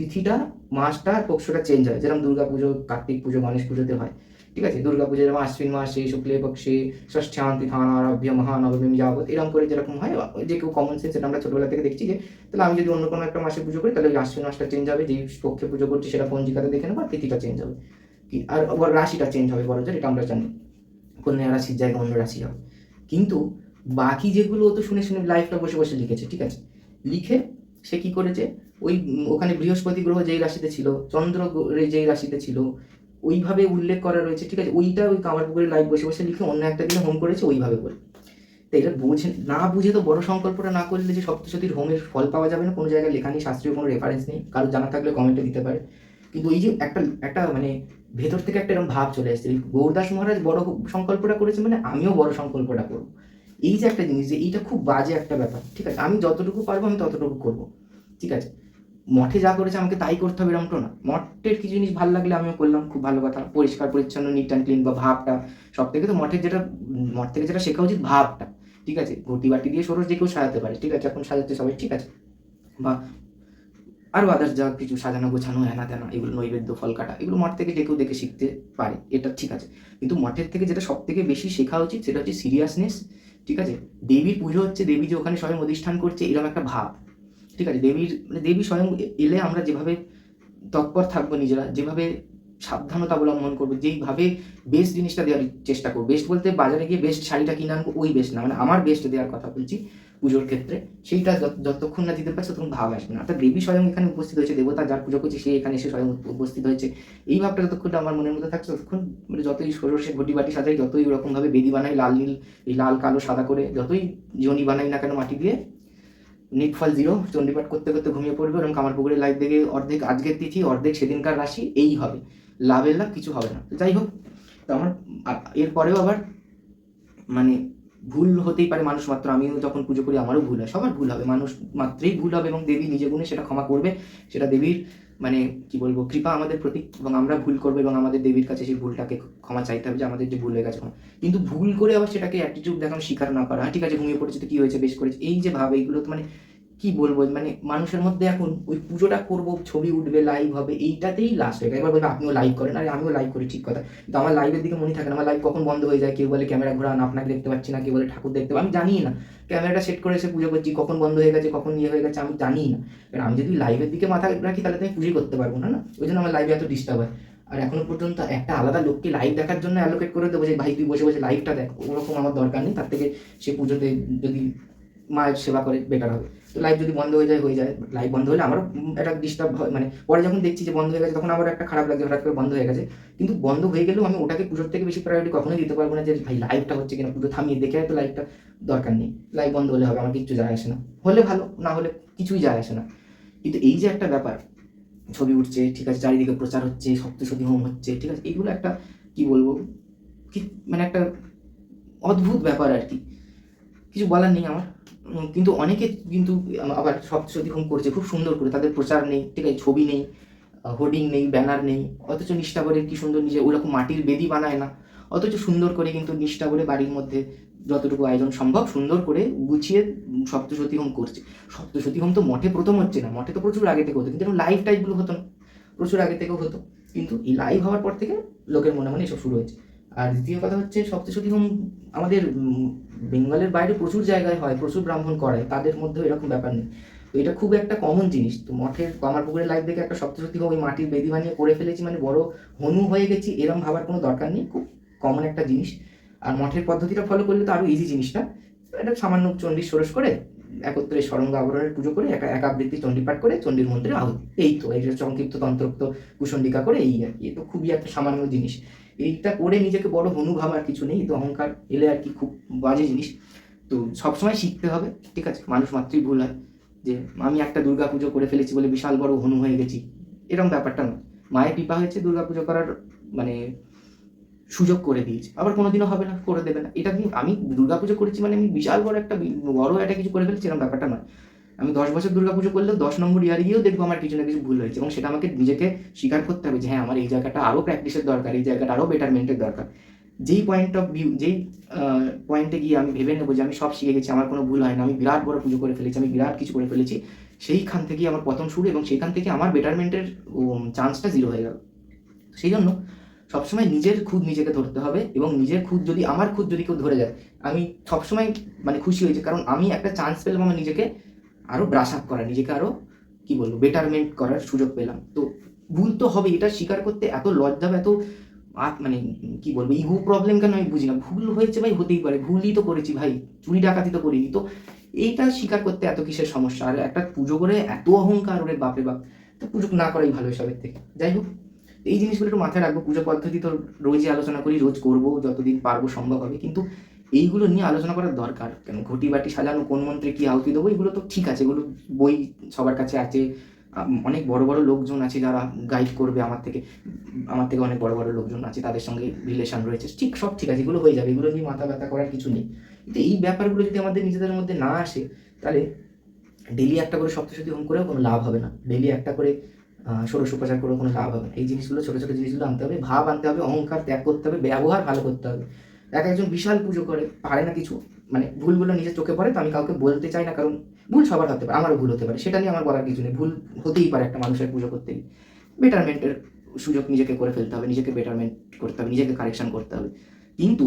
তিথিটা মাসটা পক্ষটা চেঞ্জ হয়, যেরকম দুর্গা পুজো, কার্তিক পুজো, গণেশ পুজোতে হয়, ঠিক আছে। দুর্গা পুজো যেমন আশ্বিন মাসে শুক্লে পক্ষে ষষ্ঠান্তি থানারভ্য মহানবমী যাবত, এরকম করে যেরকম হয়, যে কেউ কমন সেন্স, সেটা আমরা ছোটবেলা থেকে দেখছি যে তাহলে আমি যদি অন্য কোনো একটা মাসে পুজো করি তাহলে ওই আশ্বিন মাসটা চেঞ্জ হবে, যেই পক্ষে পুজো করছি সেটা পঞ্জিকাতে দেখে নেবো, আর তিথিটা চেঞ্জ হবে কি, আর রাশিটা চেঞ্জ হবে বড় জোর, এটা আমরা জানি, কন্যা রাশির জায়গায় অন্য রাশি হবে। কিন্তু বাকি যেগুলো ও তো শুনে লাইফটা বসে বসে লিখেছে, ঠিক আছে। লিখে সে কি করেছে, ওই ওখানে বৃহস্পতি গ্রহ যেই রাশিতে ছিল, চন্দ্র যেই রাশিতে ছিল, ওইভাবে উল্লেখ করা রয়েছে, ঠিক আছে। ওইটা ওই কামারপুকুরের লাইভ বসে বসে লিখে অন্য একটা দিনে হোম করেছে ওইভাবে করে। তো এটা বুঝে তো বড় সংকল্পটা না করলে যে সপ্তশতীর হোমের ফল পাওয়া যাবে না, কোনো জায়গায় লেখা নেই, শাস্ত্রীয় কোনো রেফারেন্স নেই, কারো জানা থাকলে কমেন্টে দিতে পারে। কিন্তু এই যে একটা মানে ভেতর থেকে একটা এরকম ভাব চলে আসছে, গৌরদাস মহারাজ বড় সংকল্পটা করেছে মানে আমিও বড় সংকল্পটা করবো, এই যে একটা জিনিস, যে এইটা খুব বাজে একটা ব্যাপার, ঠিক আছে। আমি যতটুকু পারবো আমি ততটুকু করবো, ঠিক আছে। মঠে যা করেছে আমাকে তাই করতে হবে এরকম তো না, মঠের কিছু জিনিস ভালো লাগলে আমিও করলাম, খুব ভালো কথা, পরিষ্কার পরিচ্ছন্ন নিট অ্যান্ড ক্লিন বা ভাবটা, সব থেকে তো মঠ থেকে যেটা শেখা উচিত ভাবটা, ঠিক আছে। ঘটি বাটি দিয়ে ষোড়শ যে কেউ সাজাতে পারে, ঠিক আছে, এখন সাজাচ্ছে সবাই, ঠিক আছে, বা আরও আদার্স যা কিছু সাজানো গোছানো হ্যানা ত্যানা, এগুলো নৈবেদ্য ফল কাটা, এগুলো মঠ থেকে যে কেউ দেখে শিখতে পারে, এটা ঠিক আছে। কিন্তু মঠের থেকে যেটা সব থেকে বেশি শেখা উচিত সেটা হচ্ছে সিরিয়াসনেস, ঠিক আছে। দেবীর পুজো হচ্ছে, দেবী যে ওখানে স্বয়ং অধিষ্ঠান করছে এরকম একটা ভাব, ঠিক আছে। দেবী স্বয়ং এলে আমরা যেভাবে তৎপর থাকবো নিজেরা, যেভাবে সাবধানতা অবলম্বন করবো, যেইভাবে বেস্ট জিনিসটা দেওয়ার চেষ্টা করবো, বেস্ট বলতে বাজারে গিয়ে বেস্ট শাড়িটা কিনে আনবো ওই বেস্ট না, মানে আমার বেস্ট দেওয়ার কথা বলছি পুজোর ক্ষেত্রে, সেইটা যতক্ষণ না দিতে পারছে ততক্ষণ ভাব আসবে না। অর্থাৎ দেবী স্বয়ং এখানে উপস্থিত হয়েছে, দেবতা যার পুজো করছে সে এখানে এসে স্বয়ং উপস্থিত হয়েছে, এই ভাবটা যতক্ষণ আমার মনের মধ্যে থাকছে ততক্ষণ মানে যতই ষোড়শে ঘটি বাটি সাজাই, যতই ওরকমভাবে বেদি বানাই লাল নীল এই লাল কালো সাদা করে, যতই জনি বানাই না কেন মাটি দিয়ে, নিটফল জিরো, চণ্ডীপাঠ করতে করতে ঘুমিয়ে পড়বে, এবং কামারপুকুরের লাইভ দেখে অর্ধেক আজকের তিথি অর্ধেক সেদিনকার রাশি, এই হবে, লাভের লাভ কিছু হবে না। যাই হোক, তো আমার এরপরেও আবার মানে ভুল হতেই পারে, মানুষ মাত্র, আমিও যখন পুজো করি আমারও ভুল হয়, সবার ভুল হবে, মানুষ মাত্রেই ভুল হবে, এবং দেবী নিজে গুণে সেটা ক্ষমা করবে, সেটা দেবীর মানে কি বলবো কৃপা আমাদের প্রতি, এবং আমরা ভুল করবো এবং আমাদের দেবীর কাছে সেই ভুলটাকে ক্ষমা চাইতে হবে যে আমাদের যে ভুল হয়ে গেছে। কিন্তু ভুল করে আবার সেটাকে অ্যাটিটিউড দেখানো, স্বীকার না করা, ঠিক আছে ঘুমিয়ে পড়েছে তো কি হয়েছে, বেশ করেছে, এই যে ভাব, এইগুলো তো মানে কি বলবো, মানে মানুষের মধ্যে এখন ওই পুজোটা করবো, ছবি উঠবে, লাইভ হবে, এইটাতেই লাস্ট হয়ে গেছে। একবার বলবে আপনিও লাইভ করেন, আরে আমিও লাইভ করি, ঠিক কথা, কিন্তু আমার লাইভের দিকে মনে থাকে না, আমার লাইভ কখন বন্ধ হয়ে যায়, কেউ বলে ক্যামেরা ঘোরান আপনাকে দেখতে পাচ্ছি না, কেউ বলে ঠাকুর দেখতে, আমি জানি না, ক্যামেরাটা সেট করে এসে পুজো করছি, কখন বন্ধ হয়ে গেছে কখন ইয়ে হয়ে গেছে আমি জানি না, কারণ আমি যদি লাইভের দিকে মাথা রাখি তাহলে তো আমি পুজোই করতে পারবো না, ওই জন্য আমার লাইভে এত ডিস্টার্ব হয়। আর এখনো পর্যন্ত একটা আলাদা লোককে লাইভ দেখার জন্য অ্যালোকেট করে দেবো যে ভাই তুই বসে বসে লাইভটা দেখ, ওরকম আমার দরকার নেই, তার থেকে সে পুজোতে যদি মায়ের সেবা করে বেটার হবে। তো লাইভ যদি বন্ধ হয়ে যায়, লাইভ বন্ধ হলে আমারও একটা ডিস্টার্ব হয়, মানে পরে যখন দেখছি যে বন্ধ হয়ে গেছে তখন আবার একটা খারাপ লাগছে, হঠাৎ করে বন্ধ হয়ে গেছে। কিন্তু বন্ধ হয়ে গেলেও আমি ওটাকে পুজোর থেকে বেশি প্রায়োরিটি কখনোই দিতে পারবো না, যে ভাই লাইভটা হচ্ছে কিনা, পুজো থামিয়ে দেখে তো লাইভটা দরকার নেই, লাইভ বন্ধ হলে হবে, আমার কিচ্ছু যায় আসে না, হলে ভালো, না হলে কিছুই যায় আসে না। কিন্তু এই যে একটা ব্যাপার, ছবি উঠছে, ঠিক আছে, চারিদিকে প্রচার হচ্ছে, সপ্তশতী হোম হচ্ছে, ঠিক আছে, এইগুলো একটা কি বলবো, কি মানে একটা অদ্ভুত ব্যাপার আর কি, কিছু বলার নেই আমার। কিন্তু অনেকে কিন্তু আবার সপ্তশতী হোম করছে খুব সুন্দর করে, তাদের প্রচার নেই, ঠিক আছে, ছবি নেই, হোর্ডিং নেই, ব্যানার নেই, অথচ নিষ্ঠা করে কি সুন্দর নিজে ওরকম মাটির বেদি বানায় না, অথচ সুন্দর করে কিন্তু নিষ্ঠা করে বাড়ির মধ্যে যতটুকু আয়োজন সম্ভব সুন্দর করে গুছিয়ে সপ্তশতী হোম করছে। সপ্তশতী হোম তো মঠে প্রথম হচ্ছে না, মঠে তো প্রচুর আগে থেকে হতো, কিন্তু লাইভ টাইপগুলো হতো না, প্রচুর আগে থেকেও হতো, কিন্তু এই লাইভ হওয়ার পর থেকে লোকের মনে মনে এসব শুরু হয়েছে। আর দ্বিতীয় কথা হচ্ছে সপ্তশতী হোম আমাদের বেঙ্গলের বাইরে প্রচুর জায়গায় হয়, প্রচুর ব্রাহ্মণ করায়, তাদের মধ্যেও এরকম ব্যাপার নেই। তো এটা খুব একটা কমন জিনিস। তো মঠের কামারপুকুরের লাইফ দেখে একটা সপ্তশতী হোম ওই মাটির বেদি বানিয়ে করে ফেলেছি মানে বড় হনু হয়ে গেছি এরম ভাবার কোনো দরকার নেই, খুব কমন একটা জিনিস। আর মঠের পদ্ধতিটা ফলো করলে তো আরও ইজি জিনিসটা। এটা সামান্য চণ্ডী ষোড়শ করে একত্রে সরঙ্গ আবরণের পুজো করে একাবৃত্তি চণ্ডীপাঠ করে চণ্ডীর মন্ত্রে আহুতি, এই তো এই সংক্ষিপ্ত তন্ত্রোক্ত কুশণ্ডিকা করে এই আর কি। এ তো খুবই একটা সামান্য জিনিস। এইটা করে নিজেকে বড় হনু ভাবার কিছু নেই, তো অহংকার এলে আর কি খুব বাজে জিনিস। তো সবসময় শিখতে হবে, ঠিক আছে? মানুষ মাত্রই ভুল হয়, যে আমি একটা দুর্গা পুজো করে ফেলেছি বলে বিশাল বড় হনু হয়ে গেছি, এরকম ব্যাপারটা নয়। মায়ের কৃপা হয়েছে, দুর্গা পুজো করার মানে সুযোগ করে দিয়েছে, আবার কোনোদিনও হবে না, করে দেবে না। এটা আমি দুর্গা পুজো করেছি মানে আমি বিশাল বড় একটা কিছু করে ফেলেছি, এরকম ব্যাপারটা নয়। আমি 10 বছর দুর্গা পুজো করলেও 10 নম্বর ইয়ারে গিয়েও দেখবো আমার কিছু না কিছু ভুল হয়েছে, এবং সেটা আমাকে নিজেকে স্বীকার করতে হবে যে হ্যাঁ আমার এই জায়গাটা আরও প্র্যাকটিসের দরকার, এই জায়গাটা আরও বেটারমেন্টের দরকার। যেই পয়েন্টে গিয়ে আমি ভেবে নেবো যে আমি সব শিখে গেছি, আমার কোনো ভুল হয় না, আমি বিরাট বড় পুজো করে ফেলেছি, আমি বিরাট কিছু করে ফেলেছি, সেইখান থেকেই আমার পতন শুরু, এবং সেইখান থেকে আমার বেটারমেন্টের চান্সটা জিরো হয়ে গেল। সেই জন্য সবসময় নিজেকে ধরতে হবে, এবং আমার খুদ যদি কেউ ধরে যায়, আমি সবসময় মানে খুশি হয়েছি, কারণ আমি একটা চান্স পেলাম আমার নিজেকে আরও ব্রাশ আপ করার, নিজেকে আরও কি বলবো বেটারমেন্ট করার সুযোগ পেলাম। তো ভুল তো হবে, এটা স্বীকার করতে এত লজ্জা, এত মানে কি বলবো ইগো প্রবলেম কেন আমি বুঝি না। ভুল হয়েছে ভাই, হতেই পারে, ভুলই তো করেছি ভাই, চুরি ডাকাতি তো করিনি, তো এইটা স্বীকার করতে এত কিসের সমস্যা? আর একটা পুজো করে এত অহংকার, ওরে বাপরে বাপ, তো পুজো না করাই ভালো এসবের থেকে। যাই হোক, এই জিনিসগুলো একটু মাথায় রাখবো। পুজো পদ্ধতি তো রোজই আলোচনা করি, রোজ করবো যতদিন পারবো সম্ভব হবে, কিন্তু এইগুলো নিয়ে আলোচনা করার দরকার। কেন ঘটি বাটি সাজানো, কোন মন্ত্রে কি আহুতি দেবো, এগুলো তো ঠিক আছে, এগুলো বই সবার কাছে আছে, অনেক বড় বড় লোকজন আছে যারা গাইড করবে আমার থেকে অনেক বড় বড় লোকজন আছে, তাদের সঙ্গে রিলেশন রয়েছে, ঠিক সব ঠিক আছে, এগুলো হয়ে যাবে, এগুলো নিয়ে মাথা ব্যথা করার কিছু নেই। কিন্তু এই ব্যাপারগুলো যদি আমাদের নিজেদের মধ্যে না আসে, তাহলে ডেলি একটা করে সপ্তশতী হোম করেও কোনো লাভ হবে না, ডেলি একটা করে ষোড়শ উপচার করেও কোনো লাভ হবে না। এই জিনিসগুলো ছোটো ছোটো জিনিসগুলো আনতে হবে, ভাব আনতে হবে, অহংকার ত্যাগ করতে হবে, ব্যবহার ভালো করতে হবে। একজন বিশাল পুজো করে পারে না কিছু, মানে ভুলগুলো নিজের চোখে পড়ে, তো আমি কাউকে বলতে চাই না, কারণ ভুল সবার হতে পারে, আমারও ভুল হতে পারে, সেটা নিয়ে আমার বলার কিছু নেই, ভুল হতেই পারে একটা মানুষের পুজো করতে গিয়ে। বেটারমেন্টের সুযোগ নিজেকে করে ফেলতে হবে, নিজেকে বেটারমেন্ট করতে হবে, নিজেকে কারেকশন করতে হবে। কিন্তু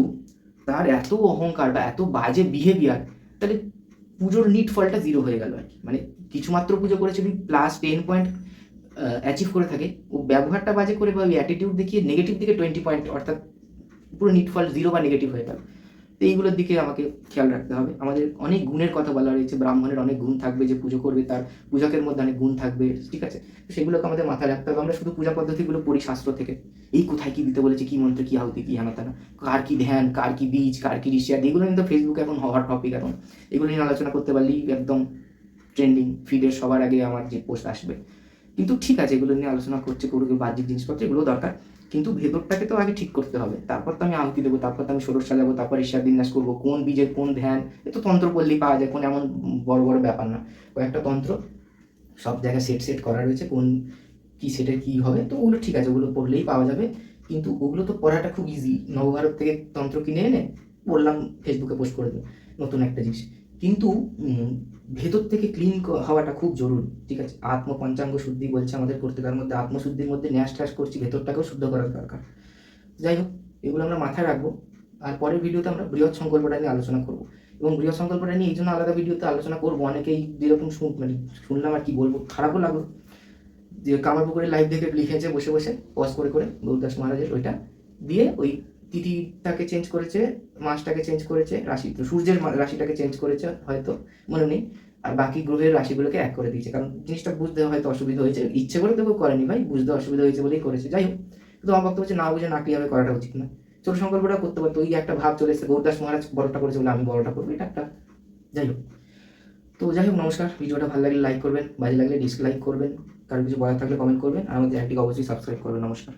তার এত অহংকার বা এত বাজে বিহেভিয়ার, তাহলে পুজোর নিট ফলটা জিরো হয়ে গেল আর কি। মানে কিছুমাত্র পুজো করে যদি +10 পয়েন্ট অ্যাচিভ করে থাকে, ও ব্যবহারটা বাজে করে বা ওই অ্যাটিটিউড দেখিয়ে নেগেটিভ দিকে 20 পয়েন্ট, অর্থাৎ পুরো নিট ফল জিরো বা নেগেটিভ হয়ে গেল। তো এইগুলোর দিকে আমাকে খেয়াল রাখতে হবে। আমাদের অনেক গুণের কথা বলা রয়েছে, ব্রাহ্মণের অনেক গুণ থাকবে, যে পুজো করবে তার পূজকের মধ্যে অনেক গুণ থাকবে, ঠিক আছে? তো সেগুলোকে আমাদের মাথায় রাখতে হবে। আমরা শুধু পূজা পদ্ধতিগুলো পড়ি শাস্ত্র থেকে, এই কোথায় কি দিতে বলেছে, কি মন্ত্রে কি আহুতি, কি হেনা তেনা, কার কি ধ্যান, কার কি বীজ, কার কি ঋষিয়াদ, এগুলো কিন্তু ফেসবুকে এখন হওয়ার টপিক। এখন এগুলো নিয়ে আলোচনা করতে পারলেই একদম ট্রেন্ডিং, ফিডের সবার আগে আমার যে পোস্ট আসবে। কিন্তু ঠিক আছে, এগুলো নিয়ে আলোচনা করছে, কোনো বাহ্যিক জিনিসপত্র, এগুলো দরকার, কিন্তু ভেতরটাকে তো আগে ঠিক করতে হবে, তারপর তো আমি আহুতি দেবো, তারপর তো আমি ষোড়শ সাজাবো, তারপর ঈশ্বর বিন্যাস করবো, কোন বীজের কোন ধ্যান, এ তো তন্ত্র পড়লেই পাওয়া যায়, কোন এমন বড় বড় ব্যাপার না, কয়েকটা তন্ত্র সব জায়গায় সেট করা রয়েছে, কোন কি সেটের কী হবে, তো ওগুলো ঠিক আছে, ওগুলো পড়লেই পাওয়া যাবে। কিন্তু ওগুলো তো পড়াটা খুব ইজি, নবভারত থেকে তন্ত্র কিনে এনে বললাম, ফেসবুকে পোস্ট করে দেবো, নতুন একটা জিনিস। কিন্তু ভেতর থেকে ক্লিন হওয়াটা খুব জরুরি, ঠিক আছে? পঞ্চাঙ্গ শুদ্ধি বলছে আমাদের পত্রিকার মধ্যে, আত্মশুদ্ধির মধ্যে ন্যাস ট্যাস করছি, ভেতরটাকেও শুদ্ধ করার দরকার। যাই হোক, এগুলো আমরা মাথায় রাখবো। আর পরের ভিডিওতে আমরা বৃহৎ সংকল্পটা নিয়ে আলোচনা করবো, এবং বৃহৎ সংকল্পটা নিয়ে এই জন্য আলাদা ভিডিওতে আলোচনা করবো। অনেকেই যেরকম মানে শুনলাম আর কি বলবো, খারাপও লাগলো যে কামারপুকুরের লাইভ দেখে লিখেছে বসে বসে পজ করে গৌরদাস মহারাজের ওইটা দিয়ে, ওই তিথিটাকে চেঞ্জ করেছে, মাসটাকে চেঞ্জ করেছে, সূর্যের রাশিটাকে চেঞ্জ করেছে হয়তো, মনে নেই, আর বাকি গ্রহের রাশিগুলোকে এক করে দিয়েছে, কারণ জিনিসটা বুঝতে হয়তো অসুবিধা হয়েছে, ইচ্ছে করে তো কেউ করেনি ভাই, বুঝতে অসুবিধা হয়েছে বলেই করেছে। যাই হোক, কিন্তু আমার বক্তব্য হচ্ছে না বুঝে না ক্লিয়ারভাবে করাটা উচিত না। ছোট সংকল্পটা করতে পারতো, ওই একটা ভাব চলে এসেছে, গৌরদাস মহারাজ বড়টা করেছে বলে আমি বড়টা করবো, এটা একটা। যাই হোক, নমস্কার। ভিডিওটা ভালো লাগলে লাইক করবেন, বাজে লাগলে ডিসলাইক করবেন, কারো কিছু বলার থাকলে কমেন্ট করবেন, আর আমাদের চ্যানেলটিকে অবশ্যই সাবস্ক্রাইব করবেন। নমস্কার।